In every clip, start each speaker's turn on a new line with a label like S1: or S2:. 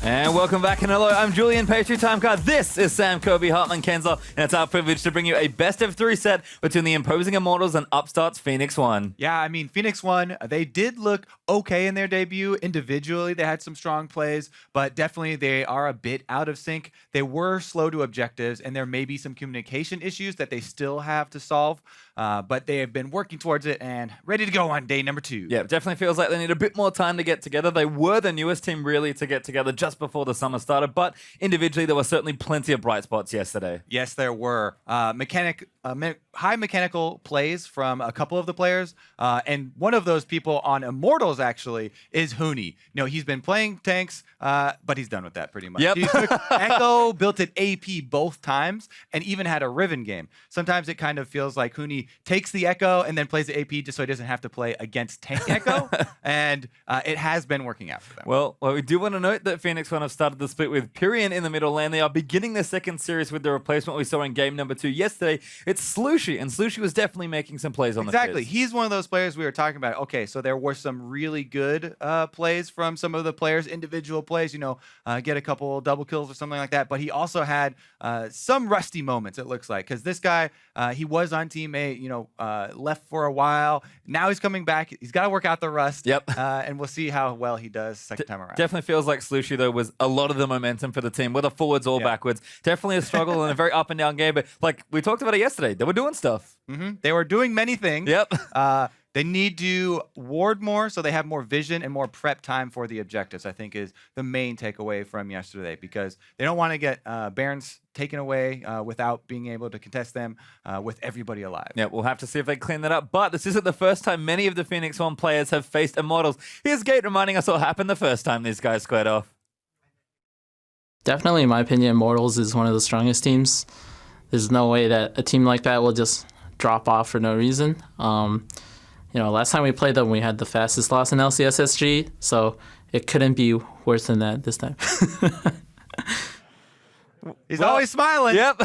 S1: And welcome back, and hello, I'm Julian, Patriot Time Card. This is Sam Kirby, Hartman Kenzel, and it's our privilege to bring you a best-of-3 set between the imposing Immortals and upstart's Phoenix One.
S2: Yeah, I mean, Phoenix One, they did look okay in their debut. Individually, they had some strong plays, but definitely they are a bit out of sync. They were slow to objectives, and there may be some communication issues that they still have to solve, but they have been working towards it and ready to go on day number 2.
S1: Yeah, it definitely feels like they need a bit more time to get together. They were the newest team, really, to get together just before the summer started, but individually there were certainly plenty of bright spots yesterday.
S2: Yes, there were. High mechanical plays from a couple of the players, and one of those people on Immortals actually is Huni. You know, he's been playing tanks, but he's done with that pretty much.
S1: Yep.
S2: He took Echo, built an AP both times, and even had a Riven game. Sometimes it kind of feels like Huni takes the Echo and then plays the AP just so he doesn't have to play against tank Echo, and it has been working out for them.
S1: Well, we do want to note that Phoenix One have started the split with Pyrian in the middle lane. They are beginning their second series with the replacement we saw in game number 2 yesterday. It's Slushie, and Slushie was definitely making some plays on the field.
S2: Exactly. He's one of those players we were talking about. Okay, so there were some really good plays from some of the players, individual plays, you know, get a couple double kills or something like that. But he also had some rusty moments, it looks like, because this guy, he was on Team 8, you know, left for a while. Now he's coming back. He's got to work out the rust.
S1: Yep.
S2: And we'll see how well he does second time around.
S1: Definitely feels like Slushie, though, was a lot of the momentum for the team, whether forwards or backwards. Definitely a struggle and a very up and down game. But like we talked about it yesterday, they were doing stuff.
S2: They were doing many things.
S1: Yep.
S2: They need to ward more so they have more vision and more prep time for the objectives, I think is the main takeaway from yesterday, because they don't want to get Barons taken away without being able to contest them with everybody alive.
S1: Yeah, we'll have to see if they clean that up. But this isn't the first time many of the Phoenix One players have faced Immortals. Here's Gate reminding us what happened the first time these guys squared off.
S3: Definitely, in my opinion, Immortals is one of the strongest teams. There's no way that a team like that will just drop off for no reason. You know, last time we played them, we had the fastest loss in LCSSG, so it couldn't be worse than that this time.
S2: He's always smiling.
S1: Yep,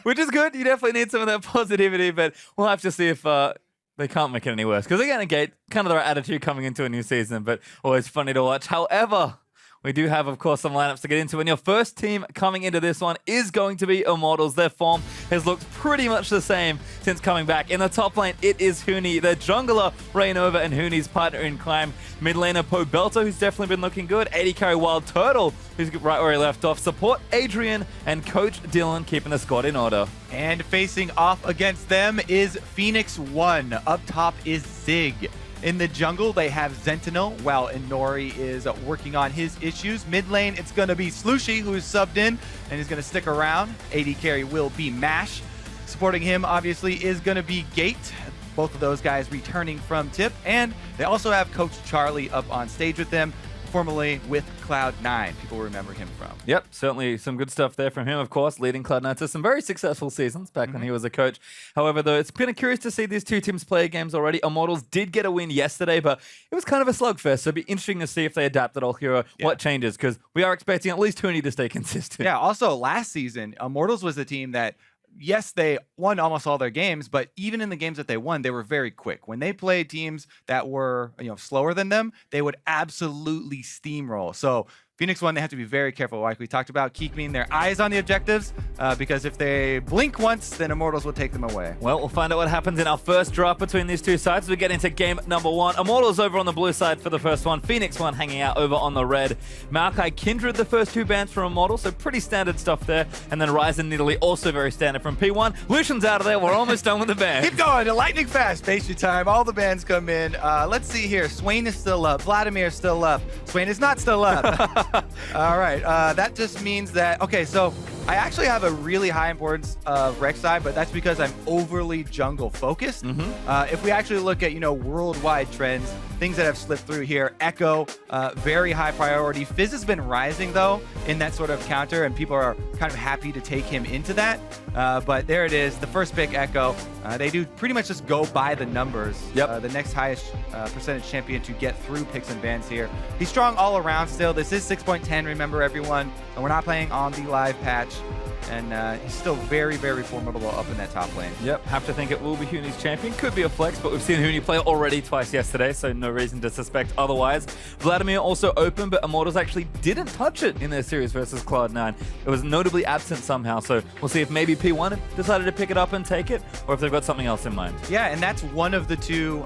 S1: which is good. You definitely need some of that positivity, but we'll have to see if they can't make it any worse. Because again, Gate, kind of their attitude coming into a new season, but always funny to watch. However, we do have, of course, some lineups to get into. And your first team coming into this one is going to be Immortals. Their form has looked pretty much the same since coming back. In the top lane, it is Huni. Their jungler, Rainova, and Huni's partner in crime, mid laner Pobelto, who's definitely been looking good. AD carry Wild Turtle, who's right where he left off. Support Adrian and Coach Dylan keeping the squad in order.
S2: And facing off against them is Phoenix One. Up top is Zig. In the jungle, they have Sentinel, while Inori is working on his issues. Mid lane, it's going to be Slushie, who is subbed in and is going to stick around. AD carry will be Mash. Supporting him, obviously, is going to be Gate. Both of those guys returning from TIP. And they also have Coach Charlie up on stage with them, formerly with Cloud9. People remember him from.
S1: Yep, certainly some good stuff there from him, of course, leading Cloud9 to some very successful seasons back when he was a coach. However, though, it's been curious to see these two teams play games already. Immortals did get a win yesterday, but it was kind of a slugfest, so it'd be interesting to see if they adapt at all here, what changes, because we are expecting at least Huni to stay consistent.
S2: Yeah, also last season, Immortals was the team that, yes, they won almost all their games, but even in the games that they won, they were very quick. When they played teams that were, you know, slower than them, they would absolutely steamroll. So Phoenix One, they have to be very careful, like we talked about, keeping their eyes on the objectives, because if they blink once, then Immortals will take them away.
S1: Well, we'll find out what happens in our first draft between these two sides as we get into game number 1. Immortals over on the blue side for the first one. Phoenix One hanging out over on the red. Maokai Kindred, the first 2 bans from Immortals, so pretty standard stuff there. And then Ryzen Nidalee, also very standard from P1. Lucian's out of there. We're almost done with the ban.
S2: Keep going. Lightning fast. Pastry time. All the bans come in. Let's see here. Swain is still up. Vladimir is still up. Swain is not still up. All right. That just means that, okay, so I actually have a really high importance of Rek'Sai, but that's because I'm overly jungle focused. If we actually look at, you know, worldwide trends, things that have slipped through here, Echo, very high priority. Fizz has been rising, though, in that sort of counter, and people are kind of happy to take him into that. But there it is, the first pick, Echo. They do pretty much just go by the numbers. The next highest percentage champion to get through picks and bans here. He's strong all around still. This is 6.10, remember everyone. And we're not playing on the live patch. and he's still very, very formidable up in that top lane.
S1: Yep, have to think it will be Huni's champion. Could be a flex, but we've seen Huni play already twice yesterday, so no reason to suspect otherwise. Vladimir also open, but Immortals actually didn't touch it in their series versus Cloud9. It was notably absent somehow, so we'll see if maybe P1 decided to pick it up and take it, or if they've got something else in mind.
S2: Yeah, and that's one of the two,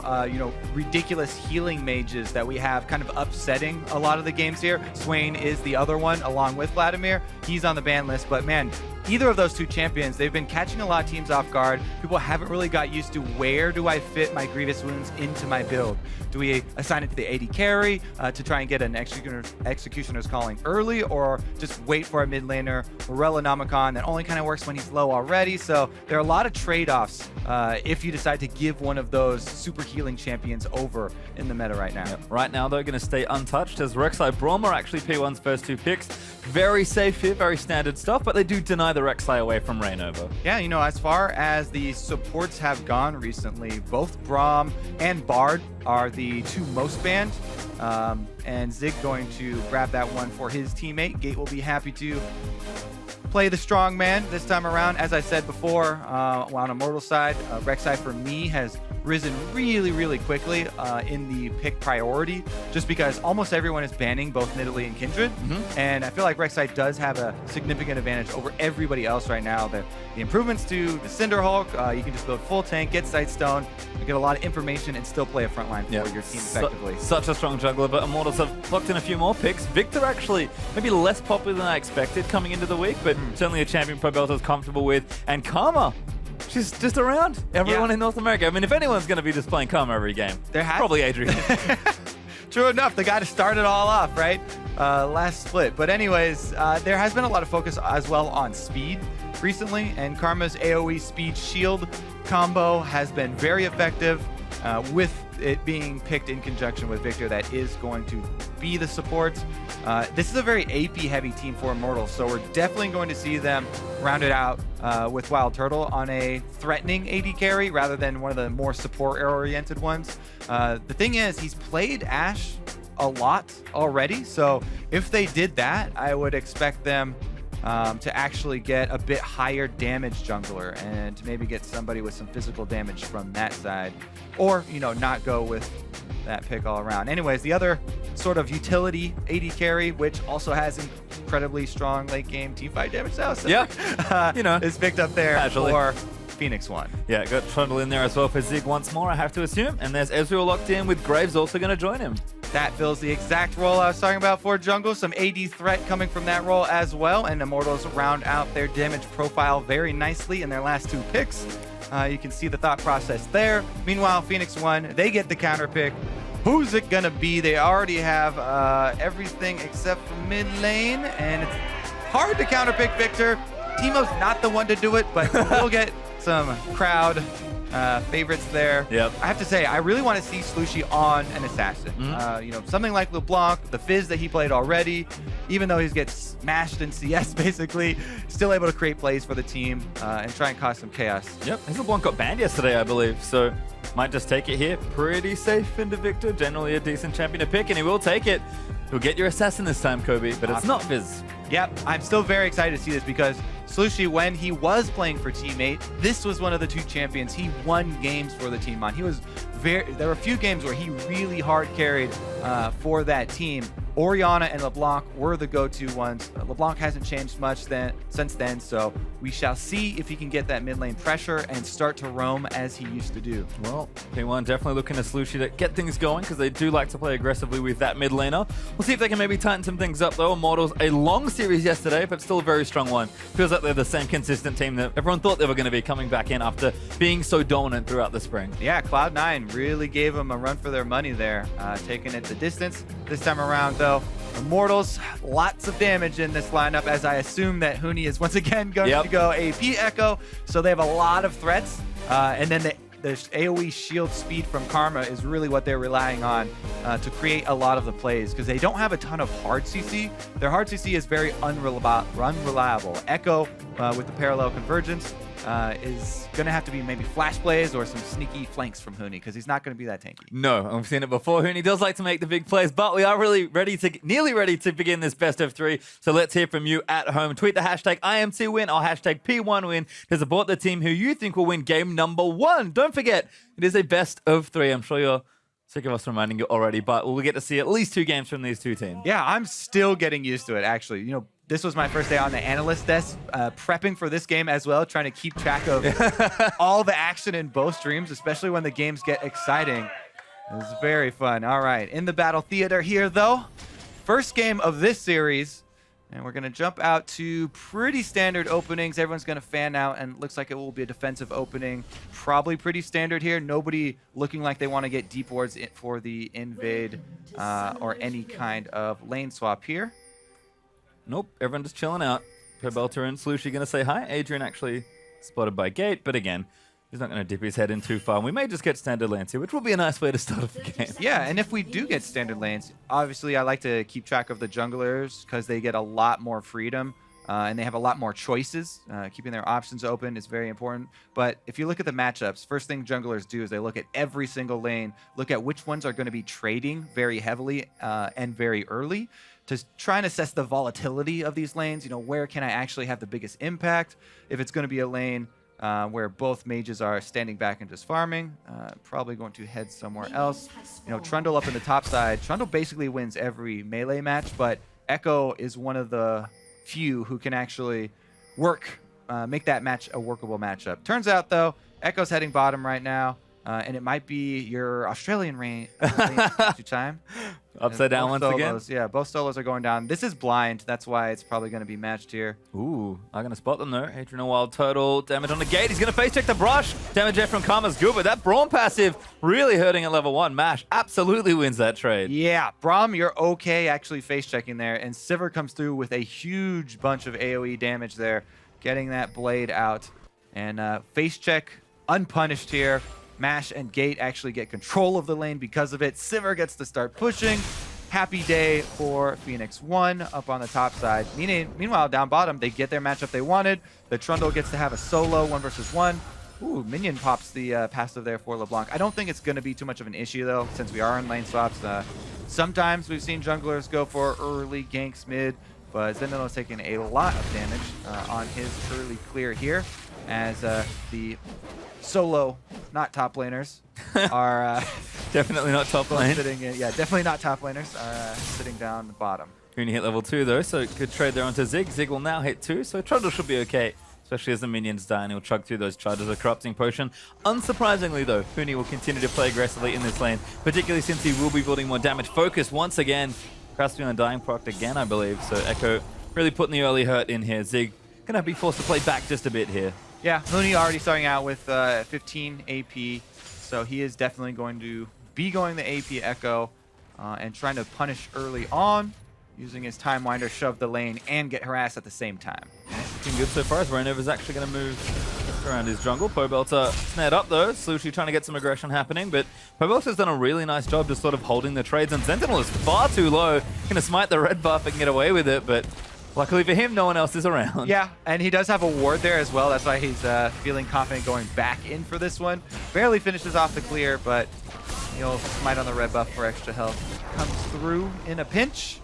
S2: ridiculous healing mages that we have kind of upsetting a lot of the games here. Swain is the other one, along with Vladimir. He's on the ban list, but man, either of those two champions, they've been catching a lot of teams off guard. People haven't really got used to where do I fit my Grievous Wounds into my build. Do we assign it to the AD carry to try and get an Executioner's Calling early, or just wait for a mid laner, Morella Namicon, that only kind of works when he's low already? So there are a lot of trade-offs if you decide to give one of those super healing champions over in the meta right now.
S1: Yep. Right now, they're going to stay untouched as Rek'Sai Braum are actually P1's first two picks. Very safe here, very standard stuff, but they do deny the Rek'Sai away from Rainover.
S2: Yeah, as far as the supports have gone recently, both Braum and Bard are the two most banned. And Zig going to grab that one for his teammate. Gate will be happy to play the strong man this time around. As I said before, on Immortals side, Rek'Sai for me has risen really, really quickly in the pick priority, just because almost everyone is banning both Nidalee and Kindred. And I feel like Rek'Sai does have a significant advantage over everybody else right now. The improvements to the Cinder Hulk, you can just build full tank, get Sightstone, you get a lot of information, and still play a frontline for your team effectively.
S1: Such a strong jungler, but Immortals have locked in a few more picks. Victor actually maybe less popular than I expected coming into the week, but certainly a champion Probelta's comfortable with. And Karma, she's just around everyone in North America. I mean, if anyone's going to be just playing Karma every game, probably Adrian.
S2: True enough, the guy to start it all off, right? Last split. But anyways, there has been a lot of focus as well on speed recently, and Karma's AoE speed shield combo has been very effective with it being picked in conjunction with Victor. That is going to be the support. This is a very AP heavy team for Immortals, so we're definitely going to see them round it out with Wild Turtle on a threatening AD carry rather than one of the more support oriented ones. The thing is, he's played Ashe a lot already, so if they did that, I would expect them to actually get a bit higher damage jungler and to maybe get somebody with some physical damage from that side, or not go with that pick all around. Anyways, the other sort of utility AD carry, which also has incredibly strong late game teamfight damage now, so is picked up there for Phoenix One.
S1: Yeah, got Trundle in there as well for Zig once more, I have to assume, and there's Ezreal locked in with Graves also going to join him.
S2: That fills the exact role I was talking about for jungle. Some AD threat coming from that role as well, and Immortals round out their damage profile very nicely in their last two picks. You can see the thought process there. Meanwhile, Phoenix One, they get the counter pick. Who's it gonna be? They already have everything except for mid lane, and it's hard to counter pick Victor. Teemo's not the one to do it, but we'll get some crowd favorites there.
S1: Yep.
S2: I have to say, I really want to see Slushie on an assassin. Something like LeBlanc, the Fizz that he played already, even though he gets smashed in CS basically, still able to create plays for the team and try and cause some chaos.
S1: Yep, his LeBlanc got banned yesterday, I believe, so might just take it here. Pretty safe into Victor, generally a decent champion to pick, and he will take it. He'll get your assassin this time, Kobe, but it's not Fizz.
S2: Yep, I'm still very excited to see this because Slushie, when he was playing for Teammate, this was one of the two champions he won games for the team on. There were a few games where he really hard carried for that team. Orianna and LeBlanc were the go-to ones. LeBlanc hasn't changed much since then, so we shall see if he can get that mid lane pressure and start to roam as he used to do.
S1: Well, P1 definitely looking to Slushie to get things going because they do like to play aggressively with that mid laner. We'll see if they can maybe tighten some things up though. Immortals, a long series yesterday, but still a very strong one. Feels like they're the same consistent team that everyone thought they were going to be coming back in after being so dominant throughout the spring.
S2: Yeah, Cloud9 really gave them a run for their money there, taking it the distance. This time around though, Immortals, lots of damage in this lineup, as I assume that Huni is once again going to go AP Echo, so they have a lot of threats, and then the AoE shield speed from Karma is really what they're relying on to create a lot of the plays, because they don't have a ton of hard CC. Their hard CC is very unreliable. Echo with the parallel convergence is going to have to be maybe flash plays or some sneaky flanks from Huni, because he's not going to be that tanky.
S1: No, and we've seen it before. Huni does like to make the big plays, but we are really nearly ready to begin this best of 3. So let's hear from you at home. Tweet the hashtag IMT win or hashtag P1 win to support the team who you think will win game number 1. Don't forget, it is a best of 3. I'm sure you're sick of us reminding you already, but we'll get to see at least 2 games from these 2 teams.
S2: Yeah, I'm still getting used to it, actually. You know, this was my first day on the analyst desk, prepping for this game as well, trying to keep track of all the action in both streams, especially when the games get exciting. It was very fun. All right, in the battle theater here, though. First game of this series, and we're going to jump out to pretty standard openings. Everyone's going to fan out, and it looks like it will be a defensive opening. Probably pretty standard here. Nobody looking like they want to get deep wards for the invade or any kind of lane swap here.
S1: Nope, everyone just chilling out. Belter and Slushie going to say hi. Adrian actually spotted by Gate, but again, he's not going to dip his head in too far. And we may just get standard lanes here, which will be a nice way to start off the game.
S2: Yeah, and if we do get standard lanes, obviously I like to keep track of the junglers because they get a lot more freedom and they have a lot more choices. Keeping their options open is very important. But if you look at the matchups, first thing junglers do is they look at every single lane, look at which ones are going to be trading very heavily and very early, to try and assess the volatility of these lanes. You know, where can I actually have the biggest impact? If it's going to be a lane where both mages are standing back and just farming, probably going to head somewhere else. You know, Trundle up in the top side. Trundle basically wins every melee match, but Echo is one of the few who can actually make that match a workable matchup. Turns out, though, Echo's heading bottom right now. And it might be your Australian lane time.
S1: Upside down once again?
S2: Yeah, both solos are going down. This is blind. That's why it's probably going to be matched here.
S1: Ooh, I'm going to spot them though. Adrian a Wild Turtle. Damage on the Gate. He's going to face check the brush. Damage there from Karma's good, but that Braum passive really hurting at level 1. Mash absolutely wins that trade.
S2: Yeah, Braum, you're okay actually face checking there. And Sivir comes through with a huge bunch of AoE damage there, getting that blade out. And face check unpunished here. Mash and Gate actually get control of the lane because of it. Sivir gets to start pushing. Happy day for Phoenix 1 up on the top side. Meanwhile, down bottom, they get their matchup they wanted. The Trundle gets to have a solo 1 versus 1. Ooh, Minion pops the passive there for LeBlanc. I don't think it's going to be too much of an issue, though, since we are in lane swaps. Sometimes we've seen junglers go for early ganks mid, but Zendilo's taking a lot of damage on his early clear here, as the solo, not top laners, are
S1: definitely not top lane.
S2: Definitely not top laners are sitting down the bottom.
S1: Huni hit level 2 though, so good trade there onto Zig. Zig will now hit 2, so Trundle should be okay, especially as the minions die and he'll chug through those charges of Corrupting Potion. Unsurprisingly though, Huni will continue to play aggressively in this lane, particularly since he will be building more damage. Focus once again. Craftsman on Dying proc again, I believe, so Echo really putting the early hurt in here. Zig gonna be forced to play back just a bit here.
S2: Yeah, Huni already starting out with 15 AP, so he is definitely going to be going the AP Echo and trying to punish early on, using his Time Winder, shove the lane, and get harassed at the same time.
S1: Looking good so far as Renova's actually going to move around his jungle. Pobelter snared up though, Slushie trying to get some aggression happening, but Pobelter's done a really nice job just sort of holding the trades, and Sentinel is far too low. Going to smite the red buff and get away with it, but luckily for him, no one else is around.
S2: Yeah, and he does have a ward there as well. That's why he's feeling confident going back in for this one. Barely finishes off the clear, but he'll smite on the red buff for extra health. Comes through in a pinch.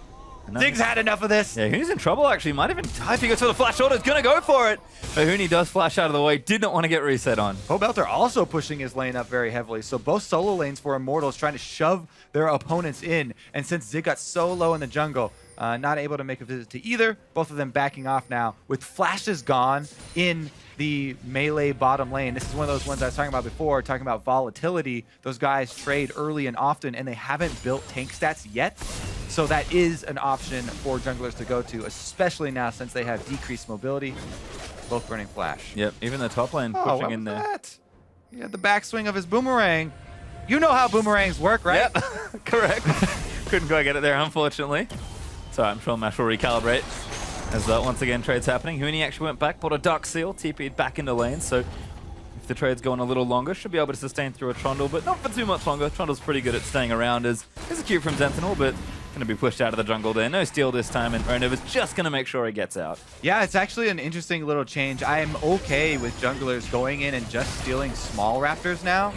S2: Zig's had enough of this.
S1: Yeah, Huni's in trouble actually. Might even die if he goes for the flash order. He's going to go for it. But Huni does flash out of the way. Did not want to get reset on.
S2: Pobelter also pushing his lane up very heavily. So both solo lanes for Immortals trying to shove their opponents in. And since Zig got so low in the jungle, not able to make a visit to either, both of them backing off now with flashes gone in the melee bottom lane. This is one of those ones I was talking about before, talking about volatility. Those guys trade early and often, and they haven't built tank stats yet. So that is an option for junglers to go to, especially now since they have decreased mobility. Both burning flash.
S1: Yep, even the top lane pushing in there.
S2: That? He had the backswing of his boomerang. You know how boomerangs work, right?
S1: Yep, correct. Couldn't quite get it there, unfortunately. So I'm sure Mash will recalibrate as once again trades happening. Huni actually went back, bought a Dark Seal, TP'd back into lane, so if the trade's going a little longer, should be able to sustain through a Trundle, but not for too much longer. Trundle's pretty good at staying around as a cute from Sentinel, but Going to be pushed out of the jungle there. No steal this time, and Renova's just going to make sure he gets out.
S2: Yeah, it's actually an interesting little change. I am okay with junglers going in and just stealing small raptors now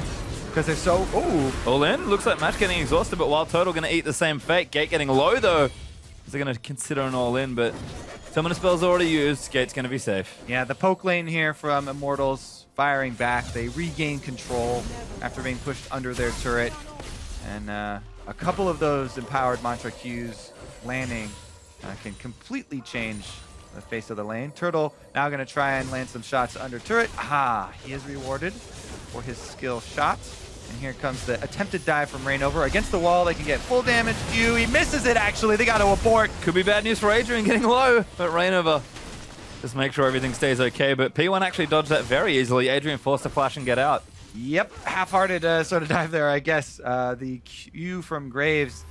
S2: because they're so... Ooh.
S1: All in. Looks like Match getting exhausted, but Wild Turtle going to eat the same fate. Gate getting low, though. They're going to consider an all-in, but Summoner spell's already used. Gate's going to be safe.
S2: Yeah, the poke lane here from Immortals firing back. They regain control after being pushed under their turret. And a couple of those empowered mantra Qs landing can completely change the face of the lane. Turtle now going to try and land some shots under turret. Aha, he is rewarded for his skill shot. And here comes the attempted dive from Rainover. Against the wall, they can get full damage. Q, he misses it actually. They got to abort.
S1: Could be bad news for Adrian getting low, but Rainover just make sure everything stays okay. But P1 actually dodged that very easily. Adrian forced to flash and get out.
S2: Yep, half-hearted sort of dive there, I guess. The Q from Graves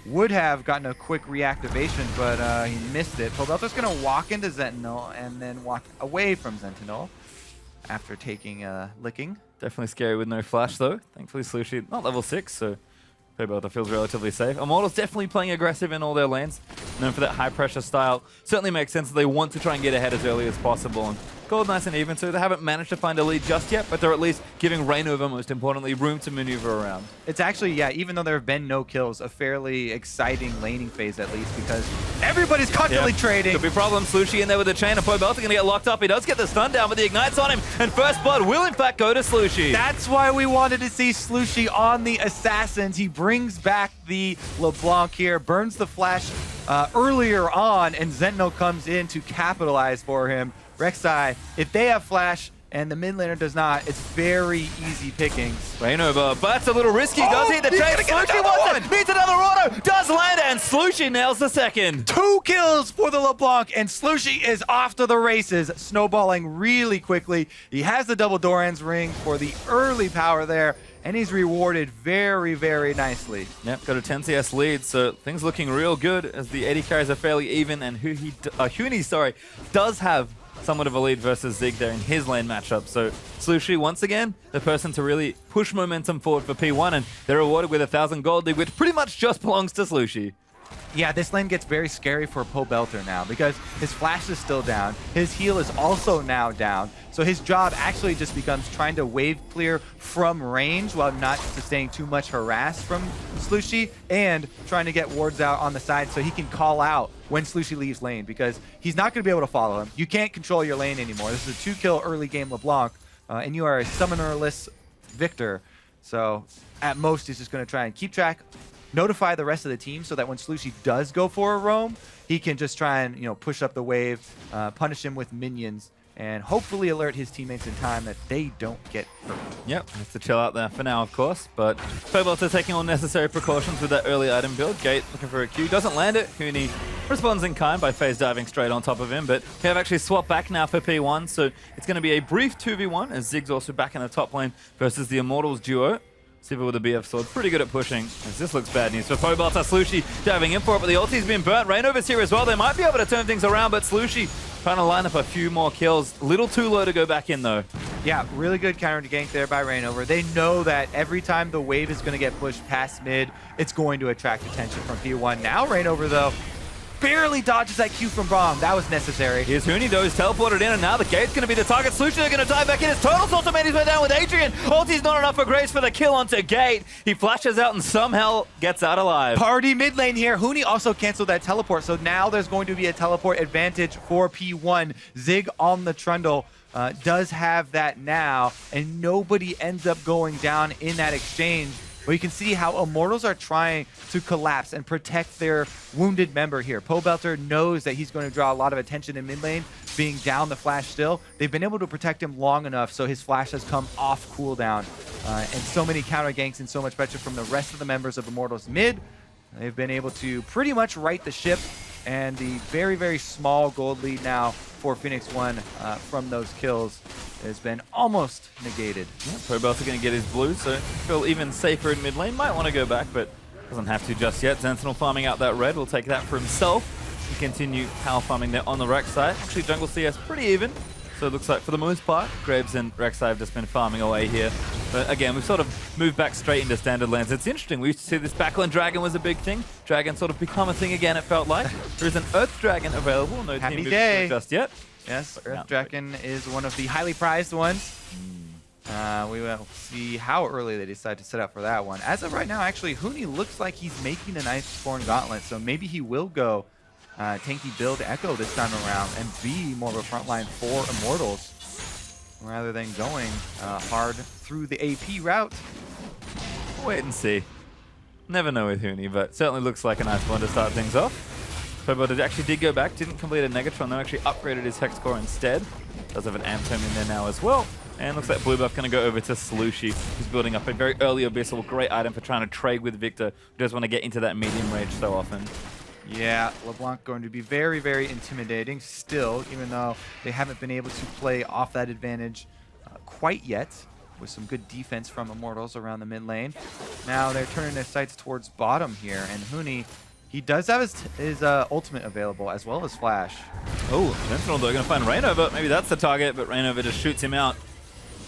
S2: would have gotten a quick reactivation, but he missed it. Pobelter's going to walk into Sentinel and then walk away from Sentinel after taking a licking.
S1: Definitely scary with no flash, though. Thankfully, Slushi not level 6, so Pobelter feels relatively safe. Immortals definitely playing aggressive in all their lanes. Known for that high-pressure style. Certainly makes sense that they want to try and get ahead as early as possible. And Gold nice and even, so they haven't managed to find a lead just yet, but they're at least giving Rainover, most importantly, room to maneuver around.
S2: It's actually, yeah, even though there have been no kills, a fairly exciting laning phase at least, because everybody's constantly trading.
S1: Could be problems. Slushi in there with the chain, and Pobelter going to get locked up. He does get the stun down, but the Ignite's on him, and First Blood will in fact go to Slushi.
S2: That's why we wanted to see Slushi on the Assassins. He brings back the LeBlanc here, burns the flash earlier on, and Sentinel comes in to capitalize for him. Rek'Sai, if they have flash and the mid laner does not, it's very easy pickings.
S1: Rainover, but that's a little risky. Does hit the chain. Slushi wants it. Needs another auto. Does land, and Slushi nails the second.
S2: 2 kills for the LeBlanc, and Slushi is off to the races, snowballing really quickly. He has the double Doran's ring for the early power there, and he's rewarded very, very nicely.
S1: Yep, got a 10 CS lead, so things looking real good as the 80 carries are fairly even, and Huni, does have somewhat of a lead versus Zig there in his lane matchup. So Slushi, once again, the person to really push momentum forward for P1, and they're rewarded with 1,000 gold lead, which pretty much just belongs to Slushi.
S2: Yeah, this lane gets very scary for Pobelter now because his flash is still down. His heal is also now down. So his job actually just becomes trying to wave clear from range while not sustaining too much harass from Slushi, and trying to get wards out on the side so he can call out when Slushi leaves lane, because he's not going to be able to follow him. You can't control your lane anymore. This is a 2-kill early game LeBlanc, and you are a summonerless victor. So at most, he's just going to try and keep track, notify the rest of the team so that when Slushi does go for a roam, he can just try and, push up the wave, punish him with minions, and hopefully alert his teammates in time that they don't get hurt.
S1: Yep, has to chill out there for now, of course, but Pobelter taking all necessary precautions with that early item build. Gate looking for a Q, doesn't land it. Huni responds in kind by phase diving straight on top of him, but they have actually swapped back now for P1, so it's going to be a brief 2v1 as Zig's also back in the top lane versus the Immortals duo. Siva with a BF sword, pretty good at pushing, as this looks bad news for Pobelter. Slushi diving in for it, but the ulti's been burnt. Rainover's here as well. They might be able to turn things around, but Slushi trying to line up a few more kills. Little too low to go back in, though.
S2: Yeah, really good counter to gank there by Rainover. They know that every time the wave is going to get pushed past mid, it's going to attract attention from P1. Now Rainover, though, barely dodges that Q from Braum. That was necessary.
S1: Here's Huni, though. He's teleported in, and now the Gate's going to be the target. Slushi are going to dive back in. His Turtle's also made his way down with Adrian. Ulti's not enough for Grace for the kill onto Gate. He flashes out and somehow gets out alive.
S2: Party mid lane here. Huni also canceled that teleport, so now there's going to be a teleport advantage for P1. Zig on the Trundle does have that now, and nobody ends up going down in that exchange. But you can see how Immortals are trying to collapse and protect their wounded member here. Pobelter knows that he's going to draw a lot of attention in mid lane, being down the flash still. They've been able to protect him long enough so his flash has come off cooldown. And so many counter ganks and so much pressure from the rest of the members of Immortals mid. They've been able to pretty much right the ship, and the very, very small gold lead now for Phoenix One from those kills has been almost negated.
S1: Yeah, Pobelter going to get his blue, so feel even safer in mid lane. Might want to go back, but doesn't have to just yet. Sentinel farming out that red will take that for himself and continue power farming there on the Rex side. Actually, jungle CS pretty even, so it looks like for the most part, Graves and Rek'Sai have just been farming away here. But again, we've sort of moved back straight into standard lanes. It's interesting. We used to see this backline dragon was a big thing. Dragon sort of become a thing again, it felt like. There is an Earth Dragon available. No
S2: Happy
S1: team moved
S2: day.
S1: to it just yet.
S2: Yes, Earth Dragon is one of the highly prized ones. We will see how early they decide to set up for that one. As of right now, actually, Huni looks like he's making an Iceborne Gauntlet, so maybe he will go tanky build Echo this time around and be more of a frontline for Immortals rather than going hard through the AP route.
S1: Wait and see. Never know with Huni, but certainly looks like a nice one to start things off. Pobelter actually did go back, didn't complete a Negatron, though actually upgraded his Hex Core instead. Does have an Amtome in there now as well. And looks like Blue Buff going to go over to Slushy, who's building up a very early Abyssal. Great item for trying to trade with Victor, who does want to get into that medium range so often.
S2: Yeah, LeBlanc going to be very, very intimidating still, even though they haven't been able to play off that advantage quite yet, with some good defense from Immortals around the mid lane. Now they're turning their sights towards bottom here, and Huni, he does have his ultimate available, as well as Flash.
S1: Oh, Sentinel though going to find Rainover. Maybe that's the target, but Rainover just shoots him out.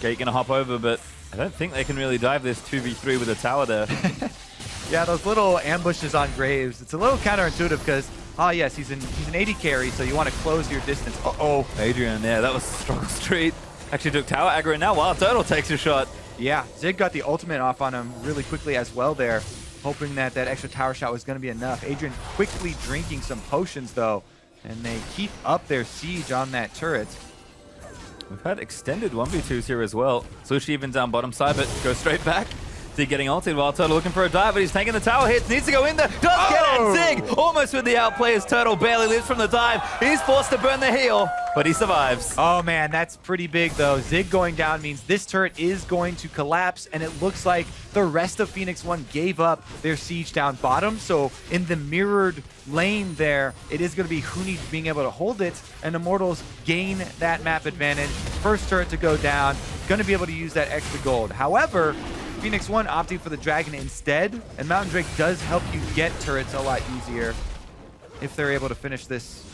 S1: Gate going to hop over, but I don't think they can really dive this 2v3 with a tower there.
S2: Yeah, those little ambushes on Graves, it's a little counterintuitive because, yes, he's an AD carry, so you want to close your distance. Uh-oh.
S1: Adrian, yeah, that was Struggle Street. Actually took tower aggro, and now Wild Turtle takes a shot.
S2: Yeah, Zig got the ultimate off on him really quickly as well there, hoping that that extra tower shot was going to be enough. Adrian quickly drinking some potions, though, and they keep up their siege on that turret.
S1: We've had extended 1v2s here as well. Sushi even down bottom side, but goes straight back. Zig getting ulted, Wild Turtle looking for a dive, but he's taking the tower hits, needs to go in there, does get it, and Zig almost with the outplay as Turtle barely lives from the dive. He's forced to burn the heal, but he survives.
S2: Oh man, that's pretty big though. Zig going down means this turret is going to collapse, and it looks like the rest of Phoenix 1 gave up their siege down bottom, so in the mirrored lane there, it is going to be Huni being able to hold it, and Immortals gain that map advantage. First turret to go down, going to be able to use that extra gold. However, Phoenix 1 opting for the Dragon instead, and Mountain Drake does help you get turrets a lot easier if they're able to finish this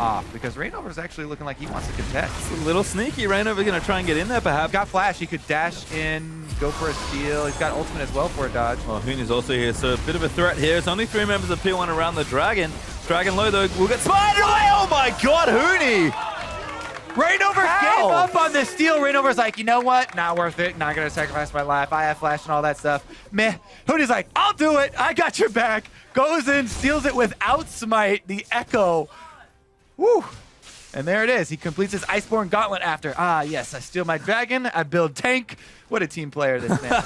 S2: off, because Rainover is actually looking like he wants to contest.
S1: It's a little sneaky. Rainover going to try and get in there perhaps.
S2: Got Flash, he could dash in, go for a steal. He's got ultimate as well for a dodge.
S1: Well, Huni's also here, so a bit of a threat here. It's only 3 members of P1 around the Dragon. Dragon low though, will get spied away. Oh my god, Huni!
S2: Rainover
S1: How?
S2: gave up on the steal. Rainover's like, you know what? Not worth it. Not going to sacrifice my life. I have Flash and all that stuff. Meh. Huni's like, I'll do it. I got your back. Goes in, steals it without smite. The Echo. Woo. And there it is. He completes his Iceborne Gauntlet after. Ah, yes. I steal my dragon. I build tank. What a team player this man.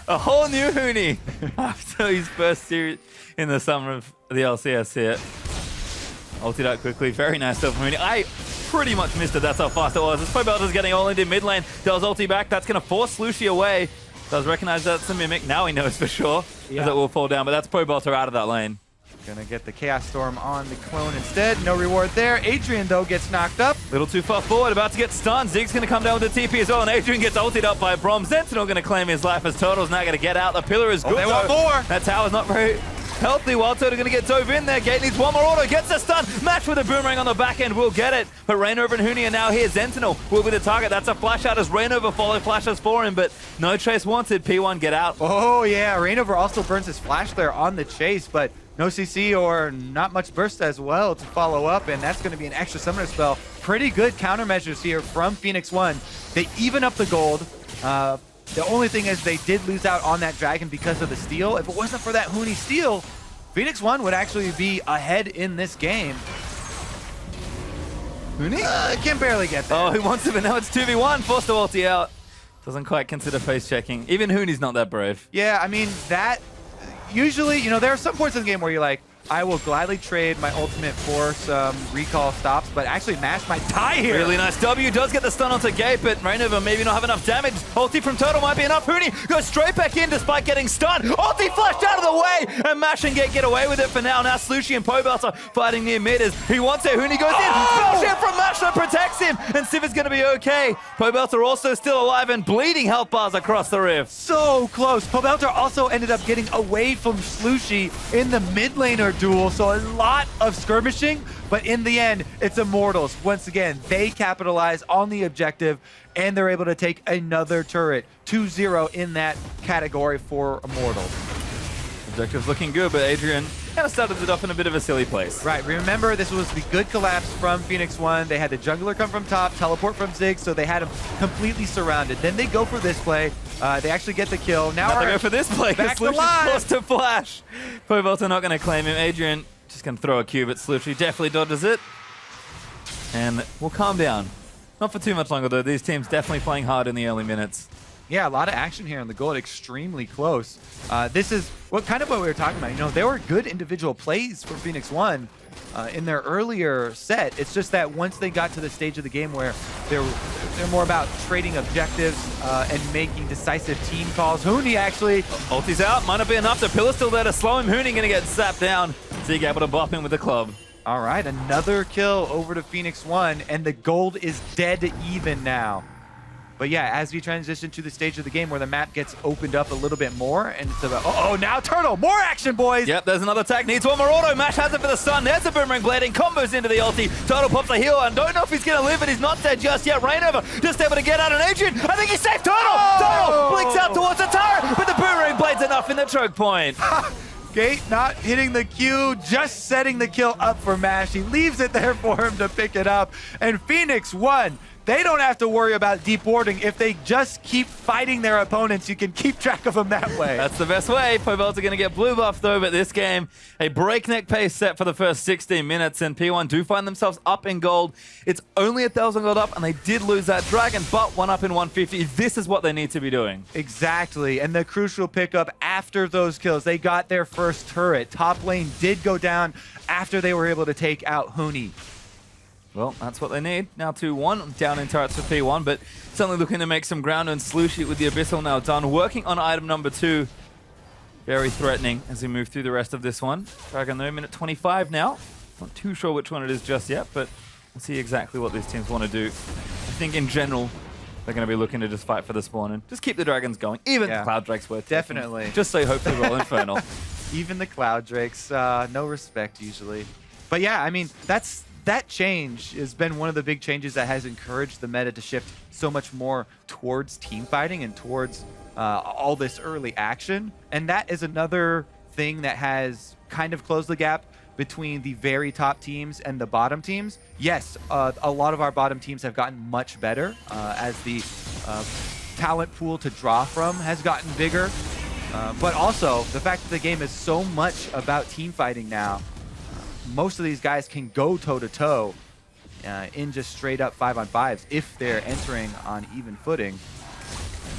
S1: A whole new Huni after his first series in the summer of the LCS here. Ulted out quickly. Very nice stuff from Huni. I pretty much missed it. That's how fast it was. As Pobelter's getting all into mid lane. Does ulti back. That's going to force Slushy away. Does recognize that's a Mimic. Now he knows for sure.
S2: Yeah.
S1: As it will fall down. But that's Pobelter out of that lane.
S2: Gonna get the Chaos Storm on the clone instead. No reward there. Adrian, though, gets knocked up.
S1: Little too far forward. About to get stunned. Zig's going to come down with the TP as well. And Adrian gets ulted up by Brom. Sentinel going to claim his life as Turtle's now going to get out. The pillar is good.
S2: They want
S1: though.
S2: more.
S1: That tower's not very healthy. Wild Turtle going to get dove in there. Gate needs one more auto. Gets a stun. Match with a boomerang on the back end. Will get it. But Rainover and Huni are now here. Sentinel will be the target. That's a flash out as Rainover follow flashes for him. But no chase wanted. P1 get out.
S2: Oh, yeah. Rainover also burns his flash there on the chase, but no CC or not much burst as well to follow up, and that's going to be an extra summoner spell. Pretty good countermeasures here from Phoenix 1. They even up the gold. The only thing is they did lose out on that dragon because of the steal. If it wasn't for that Huni steal, Phoenix 1 would actually be ahead in this game.
S1: Huni?
S2: Can barely get there.
S1: Oh, he wants it, but now it's 2v1. Forced to ulti out. Doesn't quite consider face checking. Even Huni's not that brave.
S2: Yeah, I mean, that usually, you know, there are some points in the game where you're like, I will gladly trade my ultimate for some recall stops, but actually Mash might die here.
S1: Really nice W. Does get the stun onto Gate, but Rainover maybe not have enough damage. Ulti from Turtle might be enough. Huni goes straight back in despite getting stunned. Ulti flashed out of the way, and Mash and Gate get away with it for now. Now Slushy and Pobelter fighting near mid as he wants it. Huni goes in. Spell from Mash that protects him, and Civ is going to be okay. Pobelter also still alive and bleeding health bars across the rift.
S2: So close. Pobelter also ended up getting away from Slushy in the mid lane or duel, so a lot of skirmishing, but in the end, it's Immortals. Once again, they capitalize on the objective, and they're able to take another turret, 2-0 in that category for Immortals.
S1: Objective's looking good, but Adrian kind of started it off in a bit of a silly place.
S2: Right, remember this was the good collapse from Phoenix 1. They had the jungler come from top, teleport from Zig, so they had him completely surrounded. Then they go for this play. They actually get the kill. Now
S1: they go for this play.
S2: back to
S1: Slushy's
S2: live.
S1: forced to flash. Pobelta not going to claim him. Adrian just going to throw a cube at Slushy. Definitely dodges it. And we'll calm down. Not for too much longer, though. These teams definitely playing hard in the early minutes.
S2: Yeah, a lot of action here on the gold, extremely close. This is what we were talking about. You know, there were good individual plays for Phoenix 1 in their earlier set. It's just that once they got to the stage of the game where they're more about trading objectives and making decisive team calls. Huni actually...
S1: Ulti's out. Might not be enough. The pillar's still there to slow him. Huni going to get zapped down. Zig able to bop him with the club.
S2: All right, another kill over to Phoenix 1, and the gold is dead even now. But yeah, as we transition to the stage of the game where the map gets opened up a little bit more, and it's about, oh, now Turtle, more action, boys!
S1: Yep, there's another attack. Needs one more auto. Mash has it for the stun. There's the boomerang blading. Combos into the ulti. Turtle pops a heal, and don't know if he's going to live, but he's not dead just yet. Rainover just able to get out an Adrian. I think he saved Turtle!
S2: Oh!
S1: Turtle blinks out towards the turret, but the boomerang blade's enough in the choke point.
S2: Gate not hitting the Q, just setting the kill up for Mash. He leaves it there for him to pick it up. And Phoenix 1, they don't have to worry about deep warding. If they just keep fighting their opponents, you can keep track of them that way.
S1: That's the best way. Pobelta going to get blue buff, though, but this game, a breakneck pace set for the first 16 minutes, and P1 do find themselves up in gold. It's only 1,000 gold up, and they did lose that dragon, but one up in 150. This is what they need to be doing.
S2: Exactly, and the crucial pickup after those kills, they got their first turret. Top lane did go down after they were able to take out Huni.
S1: Well, that's what they need. Now 2-1 down in turrets for P1, but certainly looking to make some ground, and Slushy with the Abyssal now done. Working on item number 2. Very threatening as we move through the rest of this one. Dragon though, minute 25 now. Not too sure which one it is just yet, but we'll see exactly what these teams want to do. I think in general, they're going to be looking to just fight for the spawn and just keep the dragons going. Even the Cloud Drake's worth
S2: Definitely.
S1: Taking. Just so hopefully roll Infernal.
S2: Even the Cloud Drakes, no respect usually. But yeah, I mean, that change has been one of the big changes that has encouraged the meta to shift so much more towards team fighting and towards all this early action. And that is another thing that has kind of closed the gap between the very top teams and the bottom teams. Yes, a lot of our bottom teams have gotten much better as the talent pool to draw from has gotten bigger. But also, the fact that the game is so much about team fighting now, most of these guys can go toe-to-toe in just straight-up 5-on-5s if they're entering on even footing.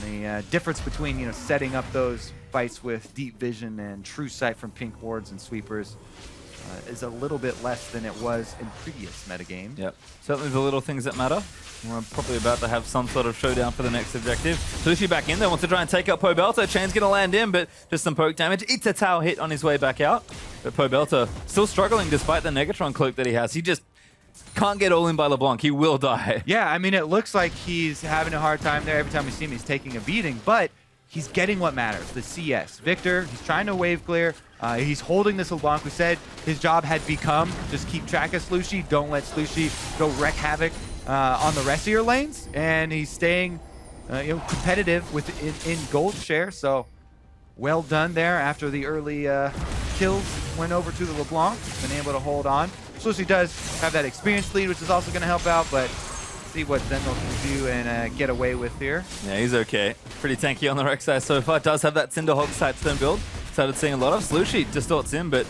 S2: And the difference between, you know, setting up those fights with deep vision and true sight from pink wards and sweepers is a little bit less than it was in previous metagames.
S1: Yep, certainly the little things that matter. We're probably about to have some sort of showdown for the next objective. Slushy back in there, wants to try and take out Pobelta. Chain's going to land in, but just some poke damage. It's a tower hit on his way back out. But Pobelta still struggling despite the Negatron cloak that he has. He just can't get all in by LeBlanc. He will die.
S2: Yeah, I mean, it looks like he's having a hard time there. Every time we see him, he's taking a beating, but he's getting what matters, the CS. Victor, he's trying to wave clear. He's holding this LeBlanc. We said his job had become just keep track of Slushy. Don't let Slushy go wreak havoc on the rest of your lanes. And he's staying competitive in gold share. So well done there after the early kills went over to the LeBlanc. Been able to hold on. Slushy does have that experience lead, which is also going to help out, but see what Zendel can do and get away with here.
S1: Yeah, he's okay. Pretty tanky on the Rex side so far. Does have that Cinderhawk sidestone build. Started seeing a lot of. Slushy distorts in, but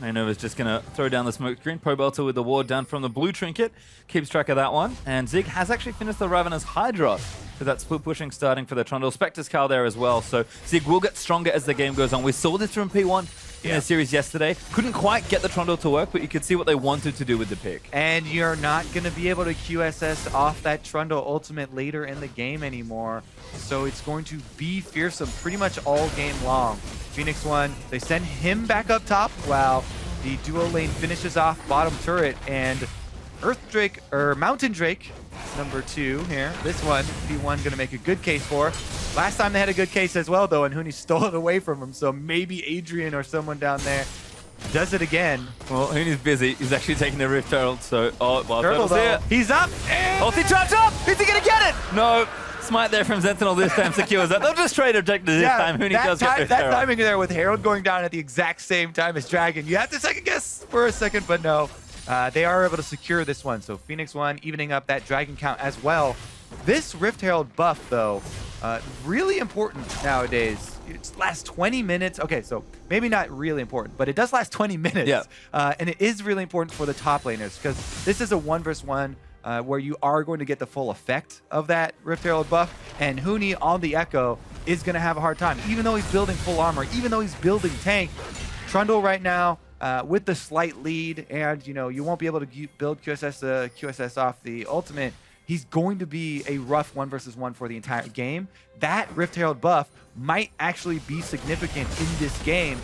S1: Mainova's just going to throw down the smoke screen. Pobelta with the ward down from the blue trinket. Keeps track of that one. And Zig has actually finished the Ravenous Hydra. So that split pushing starting for the Trundle. Spectre's Cal there as well. So Zig will get stronger as the game goes on. We saw this from P1 in the series yesterday. Couldn't quite get the Trundle to work, but you could see what they wanted to do with the pick.
S2: And you're not going to be able to QSS off that Trundle ultimate later in the game anymore. So it's going to be fearsome pretty much all game long. Phoenix 1, they send him back up top while the duo lane finishes off bottom turret, and Earth Drake, or Mountain Drake, number 2 here. This one, P1 gonna make a good case for. Last time they had a good case as well though, and Huni stole it away from him, so maybe Adrian or someone down there Does it again.
S1: Well, Hooney's busy. He's actually taking the Rift Herald, so... Oh, well,
S2: Turtle,
S1: Turtle's
S2: though.
S1: here.
S2: He's up. And
S1: Ulti charge up! Is he going to get it? No. Smite there from Sentinel this time secures that. They'll just trade objective this time. Hooney does get Rift
S2: that
S1: Herald.
S2: timing there with Herald going down at the exact same time as Dragon. You have to second guess for a second, but no. They are able to secure this one. So Phoenix 1 evening up that Dragon count as well. This Rift Herald buff, though, really important nowadays. It lasts 20 minutes. Okay, so maybe not really important, but it does last 20 minutes.
S1: Yeah.
S2: And it is really important for the top laners because this is a 1v1 where you are going to get the full effect of that Rift Herald buff. And Hooney on the Echo is going to have a hard time. Even though he's building full armor, even though he's building tank, Trundle right now, with the slight lead, and you won't be able to build QSS off the ultimate, he's going to be a rough 1v1 for the entire game. That Rift Herald buff might actually be significant in this game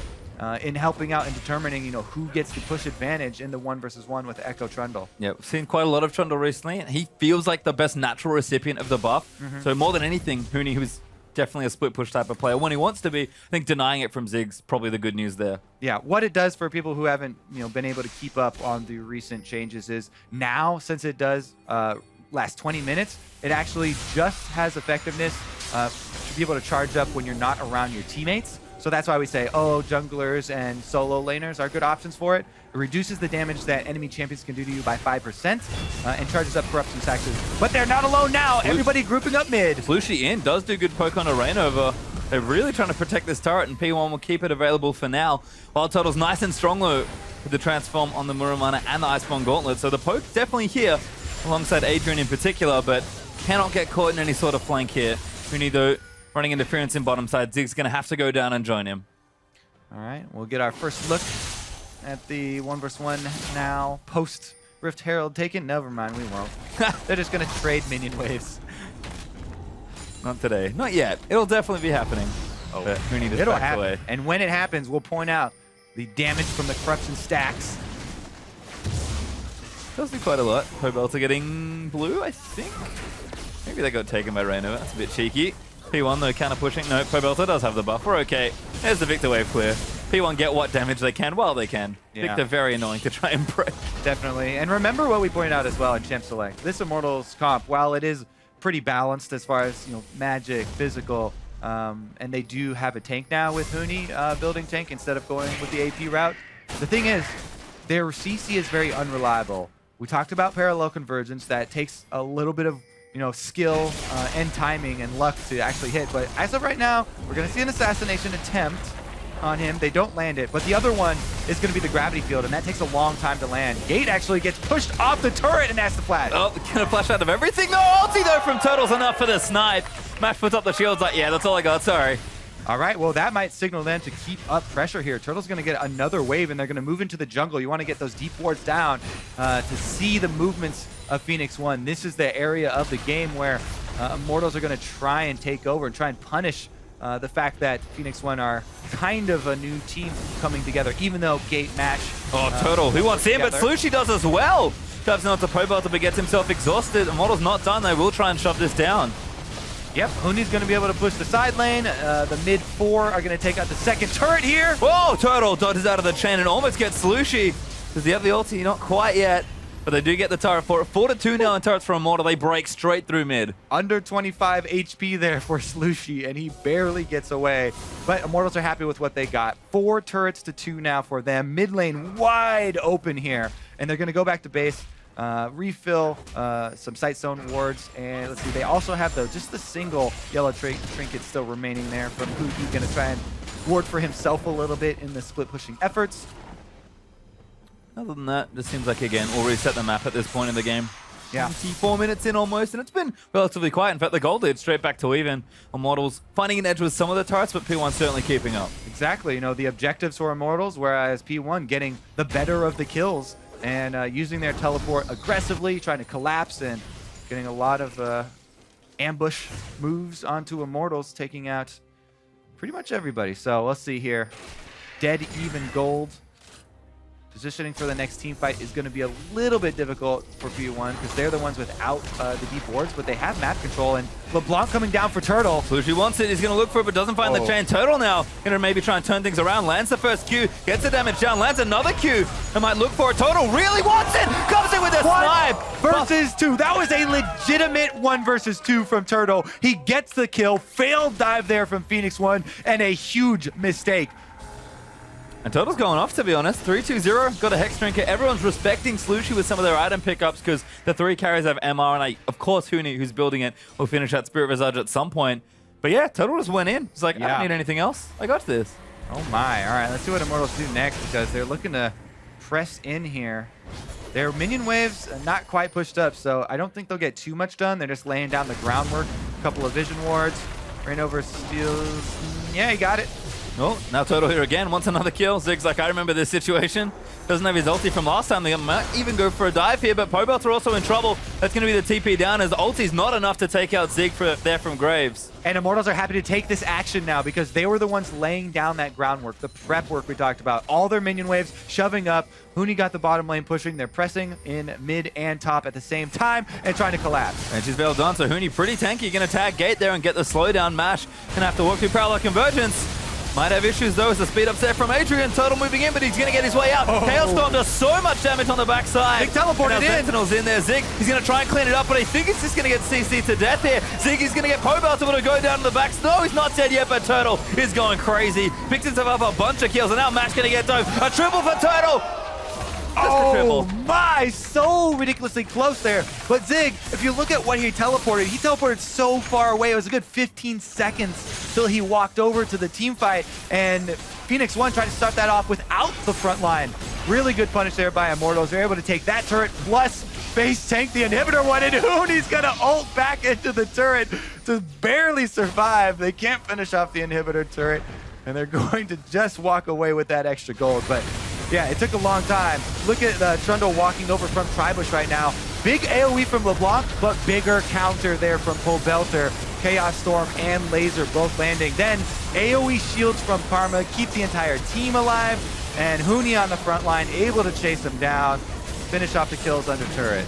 S2: in helping out and determining, who gets the push advantage in the 1v1 with Echo Trundle.
S1: Yeah, we've seen quite a lot of Trundle recently. He feels like the best natural recipient of the buff. So more than anything, Hooney, who's definitely a split push type of player when he wants to be, I think denying it from Ziggs probably the good news there.
S2: Yeah, what it does for people who haven't been able to keep up on the recent changes is now, since it does last 20 minutes, it actually just has effectiveness to be able to charge up when you're not around your teammates. So that's why we say, oh, junglers and solo laners are good options for it. It reduces the damage that enemy champions can do to you by 5% and charges up Corruption Taxes. But they're not alone now. Everybody grouping up mid.
S1: Flushy in does do good poke on a Rainover. They're really trying to protect this turret, and P1 will keep it available for now. Wild Turtle's nice and strong, though, with the transform on the Muramana and the Iceborne Gauntlet. So the poke's definitely here, alongside Adrian in particular, but cannot get caught in any sort of flank here. Hooney, though, running interference in bottom side. Ziggs going to have to go down and join him.
S2: All right, we'll get our first look at the 1v1 now. Post Rift Herald taken. Never mind, we won't. They're just going to trade minion waves.
S1: Not today. Not yet. It'll definitely be happening. Oh, but Hooney just
S2: It'll
S1: backed
S2: happen.
S1: away.
S2: And when it happens, we'll point out the damage from the corruption stacks.
S1: Does do quite a lot. Pobelter getting blue, I think. Maybe they got taken by Reno. That's a bit cheeky. P1 though, counter pushing. No, Pobelter does have the buff. We're okay. There's the Victor wave clear. P1 get what damage they can while they can.
S2: Yeah.
S1: Victor very annoying to try and break.
S2: Definitely. And remember what we pointed out as well in Champ Select. This Immortals comp, while it is pretty balanced as far as magic, physical, and they do have a tank now with Hooney building tank instead of going with the AP route. The thing is, their CC is very unreliable. We talked about parallel convergence that takes a little bit of skill and timing and luck to actually hit. But as of right now, we're going to see an assassination attempt on him. They don't land it, but the other one is going to be the gravity field, and that takes a long time to land. Gate actually gets pushed off the turret and has to flash.
S1: Oh, gonna flash out of everything. No, ulti though from Turtles, enough for the snipe. Mash puts up the shields like, yeah, that's all I got, sorry.
S2: All right, well, that might signal them to keep up pressure here. Turtle's going to get another wave, and they're going to move into the jungle. You want to get those deep wards down to see the movements of Phoenix 1. This is the area of the game where Immortals are going to try and take over and try and punish the fact that Phoenix 1 are kind of a new team coming together, even though Gate match.
S1: Oh, Turtle, who wants him? But
S2: together.
S1: Slushy does as well. Dives not to Pobelter, but gets himself exhausted. Immortal's not done. They will try and shove this down.
S2: Yep, Hooney's going to be able to push the side lane. The mid 4 are going to take out the second turret here.
S1: Whoa, Turtle dodges out of the chain and almost gets Slushy. Does he have the ulti? Not quite yet. But they do get the turret for it. 4-2 now in turrets for Immortal. They break straight through mid.
S2: Under 25 HP there for Slushy, and he barely gets away. But Immortals are happy with what they got. 4 turrets to 2 now for them. Mid lane wide open here. And they're going to go back to base, refill some sight zone wards. And let's see, they also have just the single yellow trinket still remaining there from Pookie. Going to try and ward for himself a little bit in the split pushing efforts.
S1: Other than that, this seems like, again, we'll reset the map at this point in the game.
S2: Yeah.
S1: 24 minutes in almost, and it's been relatively quiet. In fact, the gold lead straight back to even. Immortals finding an edge with some of the turrets, but P1 certainly keeping up.
S2: Exactly. The objectives for Immortals, whereas P1 getting the better of the kills and using their teleport aggressively, trying to collapse and getting a lot of ambush moves onto Immortals, taking out pretty much everybody. So let's see here. Dead even gold to positioning for the next team fight is going to be a little bit difficult for P1 because they're the ones without the deep wards, but they have map control. And LeBlanc coming down for Turtle.
S1: Slushie wants it. He's going to look for it, but doesn't find the chain. Turtle now going to maybe try and turn things around. Lands the first Q, gets the damage down, lands another Q, and might look for it. Turtle really wants it. Comes in with a snipe.
S2: Versus 2. That was a legitimate 1 versus 2 from Turtle. He gets the kill. Failed dive there from Phoenix 1, and a huge mistake.
S1: And Turtle's going off, to be honest. 3-2-0, got a Hex Drinker. Everyone's respecting Slushie with some of their item pickups because the 3 carries have MR, and of course, Huni, who's building it, will finish that Spirit Visage at some point. But yeah, Turtle just went in. He's like, I don't need anything else. I got this.
S2: Oh my. All right, let's see what Immortals do next because they're looking to press in here. Their minion waves are not quite pushed up, so I don't think they'll get too much done. They're just laying down the groundwork. A couple of vision wards. Rain over steals. Yeah, he got it.
S1: Oh, now Turtle here again. Wants another kill. Zig's like, I remember this situation. Doesn't have his ulti from last time. They might even go for a dive here, but Pobelt are also in trouble. That's going to be the TP down as ulti's not enough to take out Zig there from Graves.
S2: And Immortals are happy to take this action now because they were the ones laying down that groundwork, the prep work we talked about. All their minion waves shoving up. Huni got the bottom lane pushing. They're pressing in mid and top at the same time and trying to collapse.
S1: And she's well done, so Huni pretty tanky. Going to tag Gate there and get the slowdown. Mash going to have to work through parallel convergence. Might have issues though as the speed upset from Adrian. Turtle moving in, but he's going to get his way out. Hailstorm does so much damage on the backside.
S2: Zig teleported in.
S1: Sentinel's in there. Zig, he's going to try and clean it up, but I think it's just going to get CC to death here. Zig is going to get Pobelt able to go down to the back. No, he's not dead yet, but Turtle is going crazy. Picks himself up a bunch of kills, and now Mash going to get dove. A triple for Turtle.
S2: Oh my, so ridiculously close there. But Zig, if you look at what he teleported so far away. It was a good 15 seconds till he walked over to the team fight. And Phoenix 1 tried to start that off without the front line. Really good punish there by Immortals. They're able to take that turret plus face tank the inhibitor one, and Huni's gonna ult back into the turret to barely survive. They can't finish off the inhibitor turret, and they're going to just walk away with that extra gold. But yeah, it took a long time. Look at Trundle walking over from Tribush right now. Big AoE from LeBlanc, but bigger counter there from Pobelter. Chaos Storm and Laser both landing. Then AoE shields from Karma keep the entire team alive. And Huni on the front line able to chase him down, finish off the kills under turret.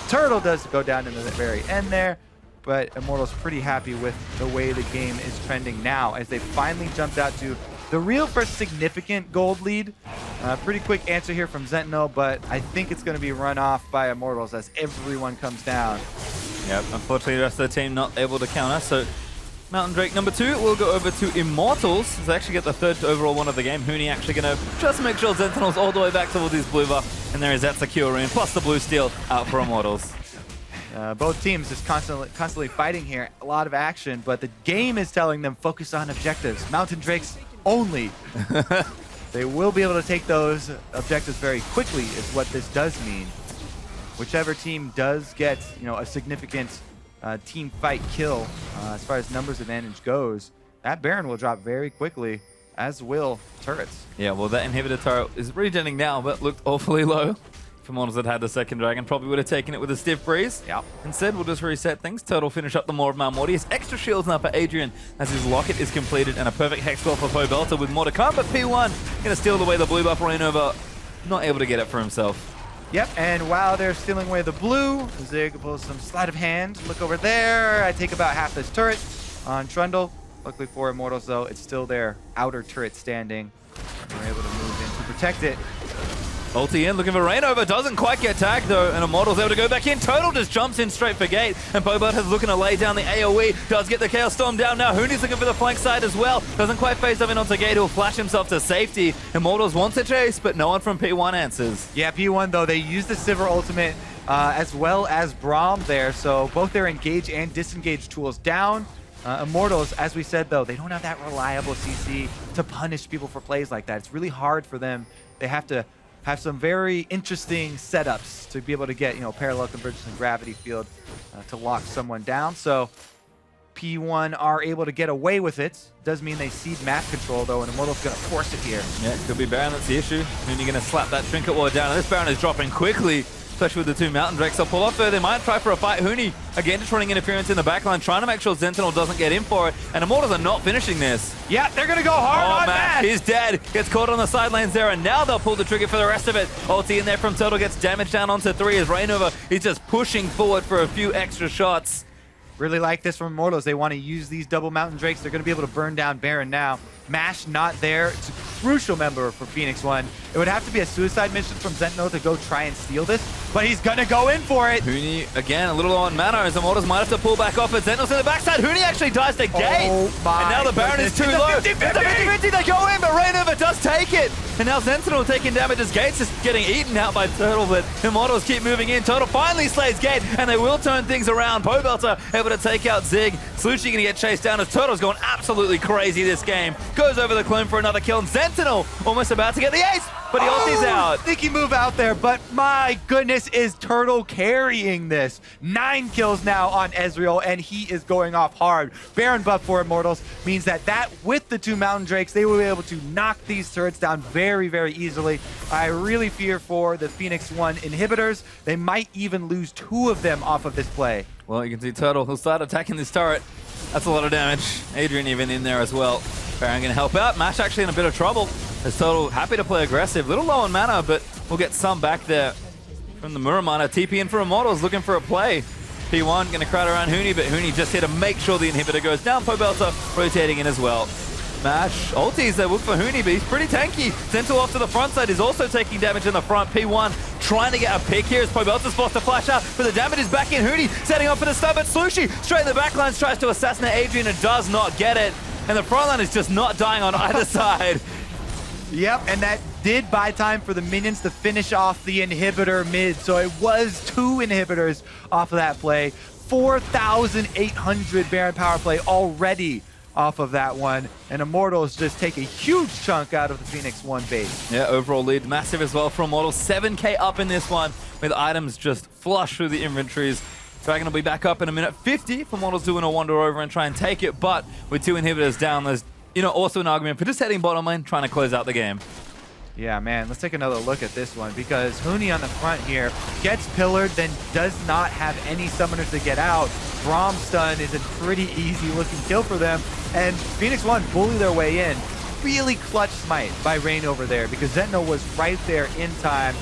S2: Turtle does go down in the very end there, but Immortals pretty happy with the way the game is trending now as they finally jumped out to the real first significant gold lead. Pretty quick answer here from Sentinel, but I think it's going to be run off by Immortals as everyone comes down.
S1: Yep, unfortunately the rest of the team not able to counter, so Mountain Drake number 2 will go over to Immortals. They actually get the 3rd overall one of the game. Huni actually going to just make sure Sentinel's all the way back towards his blue buff, and there is that secure rune, plus the blue steel out for Immortals.
S2: Both teams just constantly fighting here. A lot of action, but the game is telling them focus on objectives. Mountain Drakes only. They will be able to take those objectives very quickly is what this does mean. Whichever team does get, a significant team fight kill as far as numbers advantage goes, that Baron will drop very quickly, as will turrets.
S1: Yeah, well, that inhibitor turret is regenerating now, but looked awfully low. If Immortals had had the second dragon, probably would have taken it with a stiff breeze.
S2: Yep.
S1: Instead, we'll just reset things. Turtle finish up the Maw of Malmortius. Extra shields now for Adrian as his locket is completed, and a perfect hex score for Pobelter with more to come. But P1 going to steal away the blue buff. Rain over, not able to get it for himself.
S2: Yep, and while they're stealing away the blue, Zig pulls some sleight of hand. Look over there. I take about half this turret on Trundle. Luckily for Immortals, though, it's still their outer turret standing. We're able to move in to protect it.
S1: Ulti in, looking for Rain over, doesn't quite get tagged though, and Immortals able to go back in. Turtle just jumps in straight for Gate, and Pobelt is looking to lay down the AoE, does get the Chaos Storm down now. Huni's looking for the flank side as well, doesn't quite phase up in onto Gate, he'll flash himself to safety. Immortals wants to chase, but no one from P1 answers.
S2: Yeah, P1 though, they use the Sivir ultimate as well as Braum there, so both their engage and disengage tools down. Immortals, as we said though, they don't have that reliable CC to punish people for plays like that. It's really hard for them. They have to have some very interesting setups to be able to get, parallel convergence and gravity field to lock someone down. So P1 are able to get away with it. Does mean they cede map control though, and Immortals going to force it here.
S1: Yeah, it could be Baron, that's the issue. Huni going to slap that trinket ward down, and this Baron is dropping quickly. especially with the two Mountain Drakes. They'll pull off there. They might try for a fight. Huni, again, just running interference in the backline, trying to make sure Sentinel doesn't get in for it. And Immortals are not finishing this.
S2: Yeah, they're going to go hard on
S1: Matt.
S2: Matt.
S1: He's dead. Gets caught on the sidelines there, and now they'll pull the trigger for the rest of it. Ulti in there from Turtle gets damage down onto 3 as Rainover is just pushing forward for a few extra shots.
S2: Really like this from Immortals. They want to use these double Mountain Drakes. They're going to be able to burn down Baron now. Mash not there. It's a crucial member for Phoenix One. It would have to be a suicide mission from Sentinel to go try and steal this, but he's going to go in for it.
S1: Huni, again, a little low on mana as Immortals might have to pull back off, but Sentinel's in the backside. Huni actually dies the gate.
S2: Oh my
S1: and now the Baron is too
S2: goodness.
S1: low.
S2: It's a 50-50.
S1: It's a 50-50. They go in, but Rainover does take it. And now Sentinel taking damage as Gates is getting eaten out by Turtle, but Immortals keep moving in. Turtle finally slays Gate, and they will turn things around. Pobelter able to take out Zig. Slushie going to get chased down as Turtle's going absolutely crazy this game. Goes over the clone for another kill, and Sentinel almost about to get the ace, but he ulti's out.
S2: Sneaky move out there, but my goodness, is Turtle carrying this. 9 kills now on Ezreal, and he is going off hard. Baron buff for Immortals means that with the 2 Mountain Drakes, they will be able to knock these turrets down very, very easily. I really fear for the Phoenix One inhibitors. They might even lose 2 of them off of this play.
S1: Well, you can see Turtle, he'll start attacking this turret. That's a lot of damage. Adrian even in there as well. Baron going to help out. Mash actually in a bit of trouble. As Turtle happy to play aggressive. Little low on mana, but we'll get some back there from the Muramana. TP in for Immortals, looking for a play. P1 going to crowd around Huni, but Huni just here to make sure the inhibitor goes down. Pobelter rotating in as well. Mash ultis there, look for Huni, but he's pretty tanky. Sentinel off to the front side is also taking damage in the front. P1 trying to get a pick here as Pobelter's forced to flash out, but the damage is back in. Huni setting up for the stun, but Slushie straight in the backlines tries to assassinate Adrian and does not get it. And the front line is just not dying on either side.
S2: Yep, and that did buy time for the minions to finish off the inhibitor mid. So it was 2 inhibitors off of that play. 4,800 Baron power play already off of that one. And Immortals just take a huge chunk out of the Phoenix One base.
S1: Yeah, overall lead massive as well for Immortals. 7k up in this one with items just flush through the inventories. Dragon will be back up in a minute 50 for Immortals doing a wander over and try and take it. But with 2 inhibitors down, there's also an argument for just heading bottom lane, trying to close out the game.
S2: Yeah, man, let's take another look at this one because Huni on the front here gets pillared, then does not have any summoners to get out. Braum stun is a pretty easy looking kill for them, and Phoenix One bully their way in. Really clutch smite by Rain over there because Sentinel was right there in time.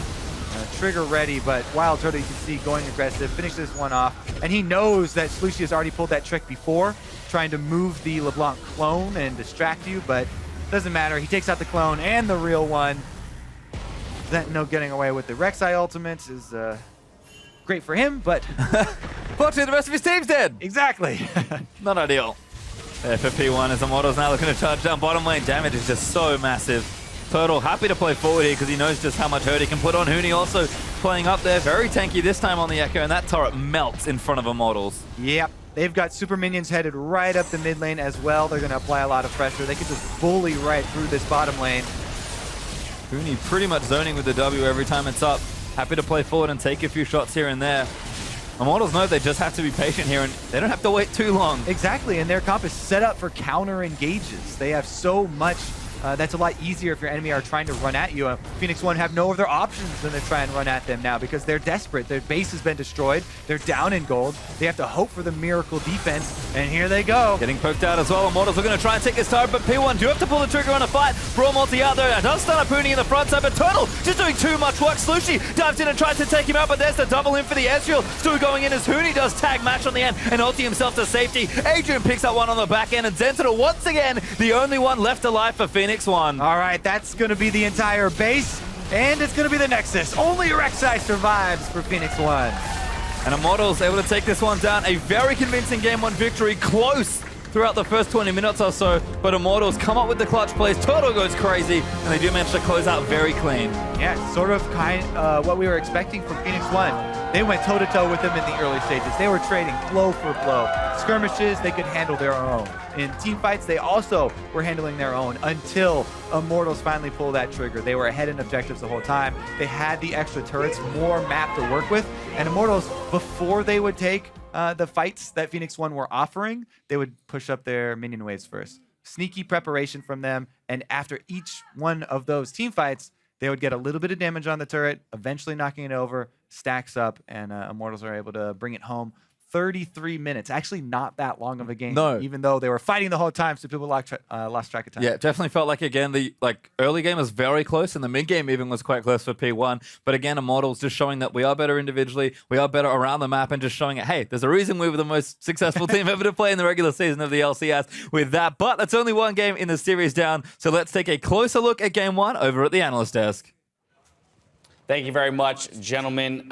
S2: Trigger ready, but Wild Turtle, you can see, going aggressive, finish this one off. And he knows that Slushie has already pulled that trick before, trying to move the LeBlanc clone and distract you, but doesn't matter. He takes out the clone and the real one. Sentinel getting away with the Rek'Sai ultimates is great for him, but...
S1: Fortunately, the rest of his team's dead.
S2: Exactly.
S1: Not ideal. There for P1 as Immortals now looking to charge down bottom lane. Damage is just so massive. Turtle happy to play forward here because he knows just how much hurt he can put on. Huni also playing up there. Very tanky this time on the Echo, and that turret melts in front of Immortals.
S2: Yep. They've got super minions headed right up the mid lane as well. They're going to apply a lot of pressure. They can just bully right through this bottom lane.
S1: Huni pretty much zoning with the W every time it's up. Happy to play forward and take a few shots here and there. Immortals know they just have to be patient here, and they don't have to wait too long.
S2: Exactly, and their comp is set up for counter engages. They have so much that's a lot easier if your enemy are trying to run at you. Phoenix One have no other options than to try and run at them now because they're desperate. Their base has been destroyed. They're down in gold. They have to hope for the miracle defense, and here they go.
S1: Getting poked out as well. Immortals are going to try and take this turret, but P1 do have to pull the trigger on a fight. Brawl multi out there. Does stun up Huni in the front side, but Turtle just doing too much work. Slushie dives in and tries to take him out, but there's the double in for the Ezreal. Still going in as Huni does tag match on the end and ulti himself to safety. Adrian picks up one on the back end, and Sentinel once again the only one left alive for Phoenix One.
S2: All right, that's going to be the entire base, and it's going to be the Nexus. Only Rek'Sai survives for Phoenix One.
S1: And Immortals able to take this one down. A very convincing game 1 victory. Close throughout the first 20 minutes or so, but Immortals come up with the clutch plays. Turtle goes crazy, and they do manage to close out very clean.
S2: Yeah, sort of what we were expecting from Phoenix One. They went toe-to-toe with them in the early stages. They were trading blow for blow. Skirmishes, they could handle their own. In team fights, they also were handling their own until Immortals finally pulled that trigger. They were ahead in objectives the whole time. They had the extra turrets, more map to work with. And Immortals, before they would take the fights that Phoenix One were offering, they would push up their minion waves first. Sneaky preparation from them. And after each one of those team fights, they would get a little bit of damage on the turret, eventually knocking it over, stacks up, and Immortals are able to bring it home. 33 minutes. Actually, not that long of a game.
S1: No.
S2: Even though they were fighting the whole time, so people lost track of time.
S1: Yeah, it definitely felt like, again, the early game was very close, and the mid game even was quite close for P1. But again, Immortals just showing that we are better individually, we are better around the map, and just showing it, hey, there's a reason we were the most successful team ever to play in the regular season of the LCS with that. But that's only one game in the series down, so let's take a closer look at game one over at the analyst desk.
S4: Thank you very much, gentlemen.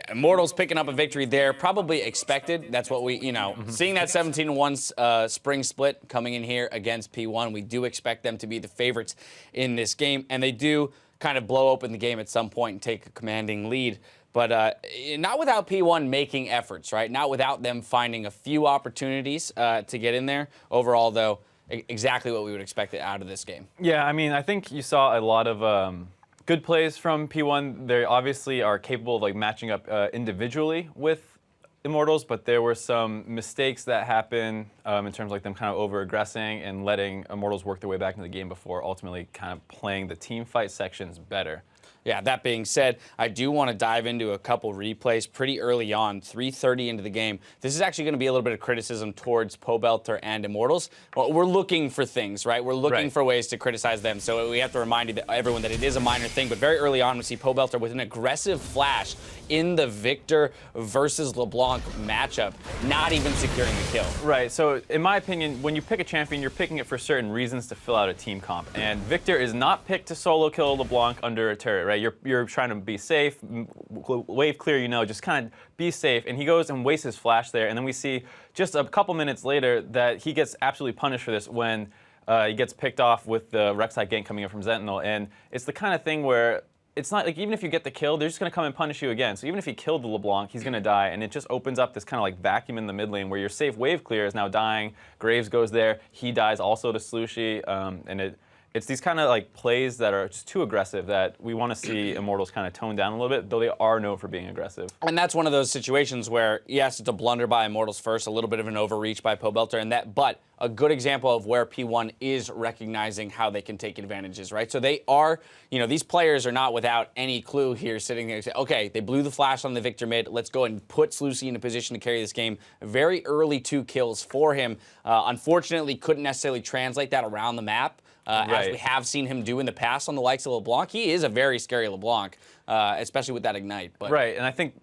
S4: Immortals picking up a victory there, probably expected. That's what we, seeing that 17-1 spring split coming in here against P1, we do expect them to be the favorites in this game, and they do kind of blow open the game at some point and take a commanding lead. But not without P1 making efforts, right? Not without them finding a few opportunities to get in there. Overall, though, exactly what we would expect out of this game.
S5: Yeah, I mean, I think you saw a lot of good plays from P1. They obviously are capable of matching up individually with Immortals, but there were some mistakes that happened in terms of them kind of over-aggressing and letting Immortals work their way back into the game before ultimately kind of playing the team fight sections better.
S4: Yeah, that being said, I do want to dive into a couple replays pretty early on, 3:30 into the game. This is actually going to be a little bit of criticism towards Pobelter and Immortals. Well, we're looking for things, right? We're looking for ways to criticize them. So we have to remind everyone that it is a minor thing. But very early on, we see Pobelter with an aggressive flash in the Victor versus LeBlanc matchup, not even securing the kill.
S5: Right, so in my opinion, when you pick a champion, you're picking it for certain reasons to fill out a team comp. And Victor is not picked to solo kill LeBlanc under a turret, right? You're trying to be safe, wave clear, just kind of be safe. And he goes and wastes his flash there. And then we see just a couple minutes later that he gets absolutely punished for this when he gets picked off with the Rek'Sai gank coming in from Sentinel. And it's the kind of thing where it's not like even if you get the kill, they're just going to come and punish you again. So even if he killed the LeBlanc, he's going to die. And it just opens up this kind of vacuum in the mid lane where your safe wave clear is now dying. Graves goes there. He dies also to Slushy. And it's these kind of plays that are just too aggressive that we want to see Immortals kind of tone down a little bit, though they are known for being aggressive.
S4: And that's one of those situations where, yes, it's a blunder by Immortals first, a little bit of an overreach by Pobelter, but a good example of where P1 is recognizing how they can take advantages, right? So they are, these players are not without any clue here sitting there and say, okay, they blew the flash on the Victor mid, let's go and put Slucy in a position to carry this game. Very early 2 kills for him. Unfortunately, couldn't necessarily translate that around the map. As we have seen him do in the past on the likes of LeBlanc. He is a very scary LeBlanc, especially with that Ignite. But.
S5: Right, and I think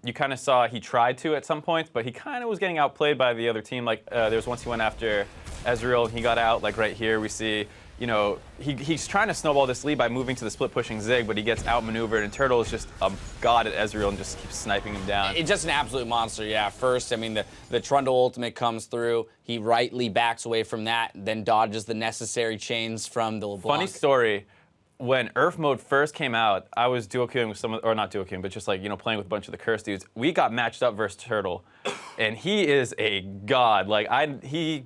S5: you kind of saw he tried to at some points, but he kind of was getting outplayed by the other team. There was once he went after Ezreal, and he got out, right here we see, he's trying to snowball this lead by moving to the split pushing Zig, but he gets outmaneuvered, and Turtle is just a god at Ezreal and just keeps sniping him down.
S4: It's just an absolute monster, yeah. First, I mean, the Trundle ultimate comes through. He rightly backs away from that, then dodges the necessary chains from the LeBlanc.
S5: Funny story. When Earth mode first came out, I was duo queuing with someone, or not duo queuing, but just playing with a bunch of the Curse dudes. We got matched up versus Turtle, and he is a god. He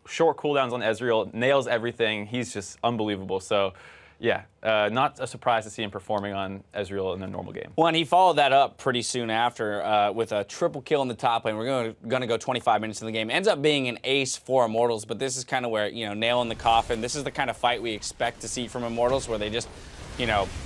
S5: short cooldowns on Ezreal, nails everything. He's just unbelievable. So, yeah, not a surprise to see him performing on Ezreal in a normal game.
S4: Well, and he followed that up pretty soon after with a triple kill in the top lane. We're going to go 25 minutes in the game. Ends up being an ace for Immortals, but this is kind of where, nail in the coffin. This is the kind of fight we expect to see from Immortals, where they just,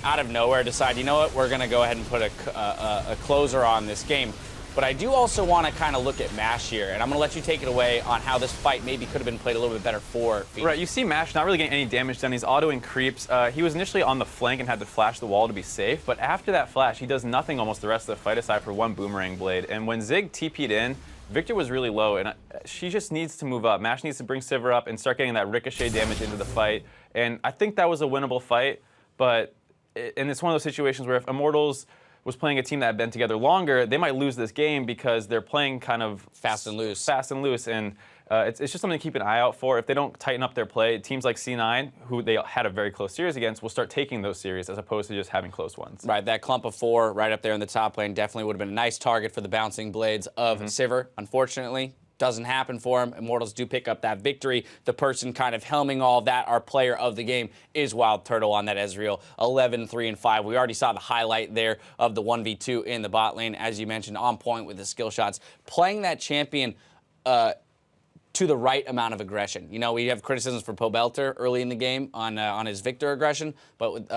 S4: out of nowhere decide, you know what, we're going to go ahead and put a closer on this game. But I do also want to kind of look at MASH here, and I'm going to let you take it away on how this fight maybe could have been played a little bit better for Phoenix.
S5: Right, you see MASH not really getting any damage done. He's autoing creeps. He was initially on the flank and had to flash the wall to be safe, but after that flash, he does nothing almost the rest of the fight aside for one boomerang blade. And when Zig TP'd in, Victor was really low, and she just needs to move up. MASH needs to bring Sivir up and start getting that ricochet damage into the fight. And I think that was a winnable fight, and it's one of those situations where if Immortals was playing a team that had been together longer, they might lose this game because they're playing kind of
S4: fast and loose.
S5: And it's just something to keep an eye out for. If they don't tighten up their play, teams like C9, who they had a very close series against, will start taking those series as opposed to just having close ones.
S4: Right, that clump of 4 right up there in the top lane definitely would have been a nice target for the bouncing blades of Sivir. Unfortunately, doesn't happen for him. Immortals do pick up that victory. The person kind of helming all of that, our player of the game, is Wild Turtle on that Ezreal. 11, 3, and 5. We already saw the highlight there of the 1v2 in the bot lane, as you mentioned, on point with the skill shots. Playing that champion to the right amount of aggression. We have criticisms for Pobelter early in the game on his Victor aggression, but with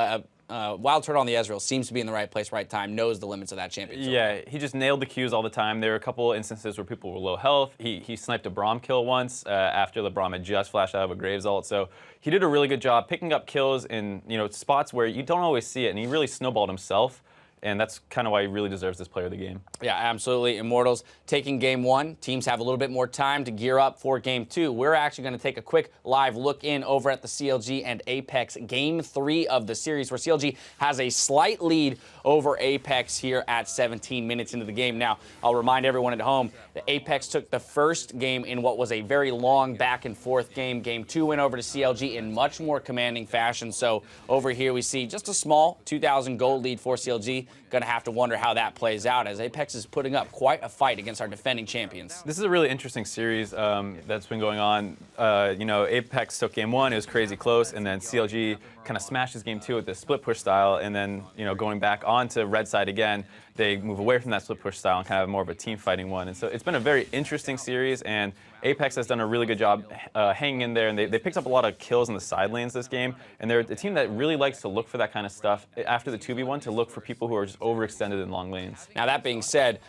S4: Wild Turtle on the Ezreal seems to be in the right place, right time, knows the limits of that champion.
S5: Yeah, he just nailed the Qs all the time. There were a couple instances where people were low health. He sniped a Braum kill once after the Braum had just flashed out of a Graves ult. So he did a really good job picking up kills in spots where you don't always see it, and he really snowballed himself. And that's kind of why he really deserves this player of the game.
S4: Yeah, absolutely. Immortals taking game 1. Teams have a little bit more time to gear up for game 2. We're actually going to take a quick live look in over at the CLG and Apex game 3 of the series, where CLG has a slight lead over Apex here at 17 minutes into the game. Now, I'll remind everyone at home that Apex took the first game in what was a very long back and forth game. Game 2 went over to CLG in much more commanding fashion. So over here we see just a small 2,000 gold lead for CLG. Going to have to wonder how that plays out, as Apex is putting up quite a fight against our defending champions.
S5: This is a really interesting series that's been going on. Apex took game 1, it was crazy close, and then CLG kind of smashes game 2 with this split push style, and then going back onto red side again, they move away from that split push style and kind of have more of a team fighting one. And so it's been a very interesting series, and Apex has done a really good job hanging in there, and they picked up a lot of kills in the side lanes this game, and they're a team that really likes to look for that kind of stuff after the 2v1, to look for people who are just overextended in long lanes.
S4: Now, that being said,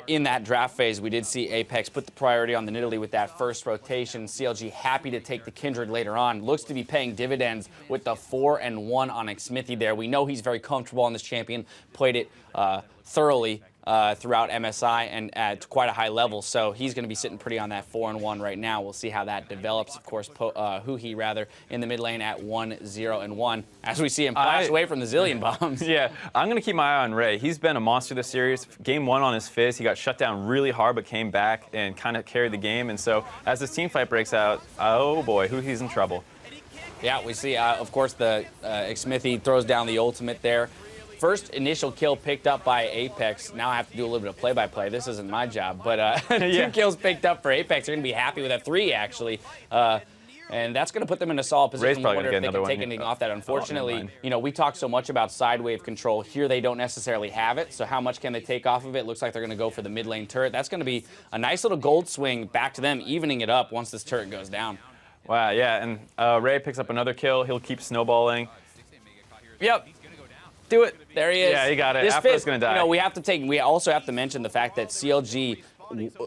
S4: in that draft phase, we did see Apex put the priority on the Nidalee with that first rotation. CLG happy to take the Kindred later on. Looks to be paying dividends with the 4-1 on Xmithy there. We know he's very comfortable on this champion, played it thoroughly throughout MSI and at quite a high level, so he's going to be sitting pretty on that 4-1 right now. We'll see how that develops. Of course, Huhi rather in the mid lane at 1-0-1 as we see him flash away from the zillion bombs.
S5: Yeah, I'm going to keep my eye on Ray. He's been a monster this series. Game 1 on his Fizz, he got shut down really hard but came back and kind of carried the game. And so as this team fight breaks out, oh boy, Huhi's in trouble.
S4: Yeah, we see, of course, the Xmithy throws down the ultimate there. First initial kill picked up by Apex. Now I have to do a little bit of play-by-play. This isn't my job, but 2 kills picked up for Apex. They're going to be happy with a 3, actually. And that's going to put them in a solid position.
S5: Ray's probably
S4: wonder if they can take
S5: here.
S4: anything off that. Unfortunately, we talk so much about side wave control. Here they don't necessarily have it, so how much can they take off of it? Looks like they're going to go for the mid lane turret. That's going to be a nice little gold swing back to them, evening it up once this turret goes down.
S5: Wow, yeah, and Ray picks up another kill. He'll keep snowballing.
S4: Yep. Do it. There he is.
S5: Yeah, he got it.
S4: This
S5: Afro's
S4: Fizz,
S5: gonna die.
S4: we also have to mention the fact that CLG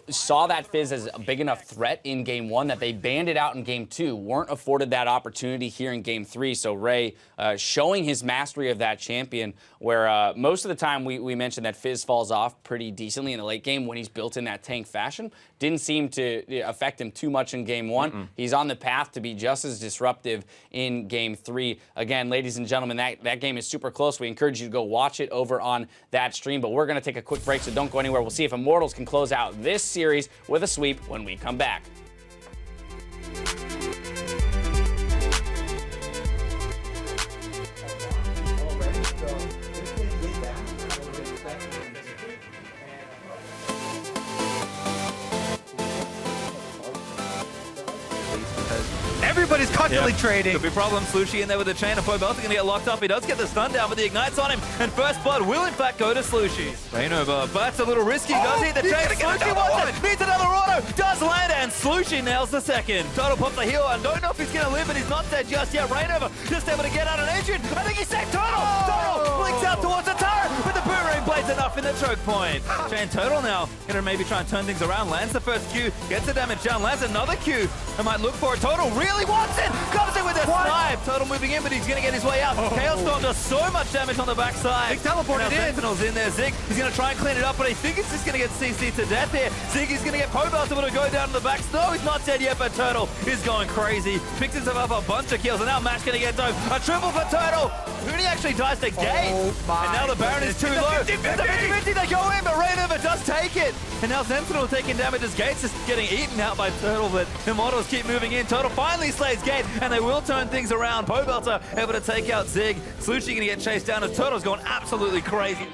S4: saw that Fizz as a big enough threat in game 1 that they banned it out in game 2, weren't afforded that opportunity here in game 3. So Ray showing his mastery of that champion, where most of the time we mentioned that Fizz falls off pretty decently in the late game when he's built in that tank fashion. Didn't seem to affect him too much in game 1. He's on the path to be just as disruptive in game 3. Again, ladies and gentlemen, that game is super close. We encourage you to go watch it over on that stream, but we're going to take a quick break, so don't go anywhere. We'll see if Immortals can close out this series with a sweep when we come back.
S2: Everybody's constantly trading.
S1: Could be problem. Slushie in there with the chain, and Pobelta gonna get locked up. He does get the stun down, but the ignites on him, and first blood will in fact go to Slushie. Rainover, but that's a little risky. Does hit the chain. Slushie wants it. Needs another auto. Does land, and Slushie nails the second. Total pops the heal. I don't know if he's gonna live, but he's not dead just yet. Rainover just able to get out an engine. I think he saved Total. Total blinks out towards the turret, but the boomerang blade's enough in the choke point. Chain Total now gonna maybe try and turn things around. Lands the first Q, gets the damage down, lands another Q. I might look for it. Total really wants it. Comes in with a snipe. Total moving in, but he's going to get his way out. Chaos Storm does so much damage on the backside.
S2: He teleported in.
S1: Sentinel's in there. Zig, he's going to try and clean it up, but I think it's just going to get CC to death here. Zig is going to get Pobelta to go down to the back. No, he's not dead yet, but Turtle is going crazy. Picks himself up a bunch of kills, and now Mash going to get dove. A triple for Turtle. Huni actually dies to Gate. And now the Baron is too low. It's a 50-50. They go in, but Rainover does take it. And now Sentinel taking damage as Gate's just getting eaten out by Turtle, but Immortals keep moving in. Turtle finally slays Gate, and they will turn things around. Pobelta able to take out Zig. Slushie gonna get chased down as Turtle's going absolutely crazy.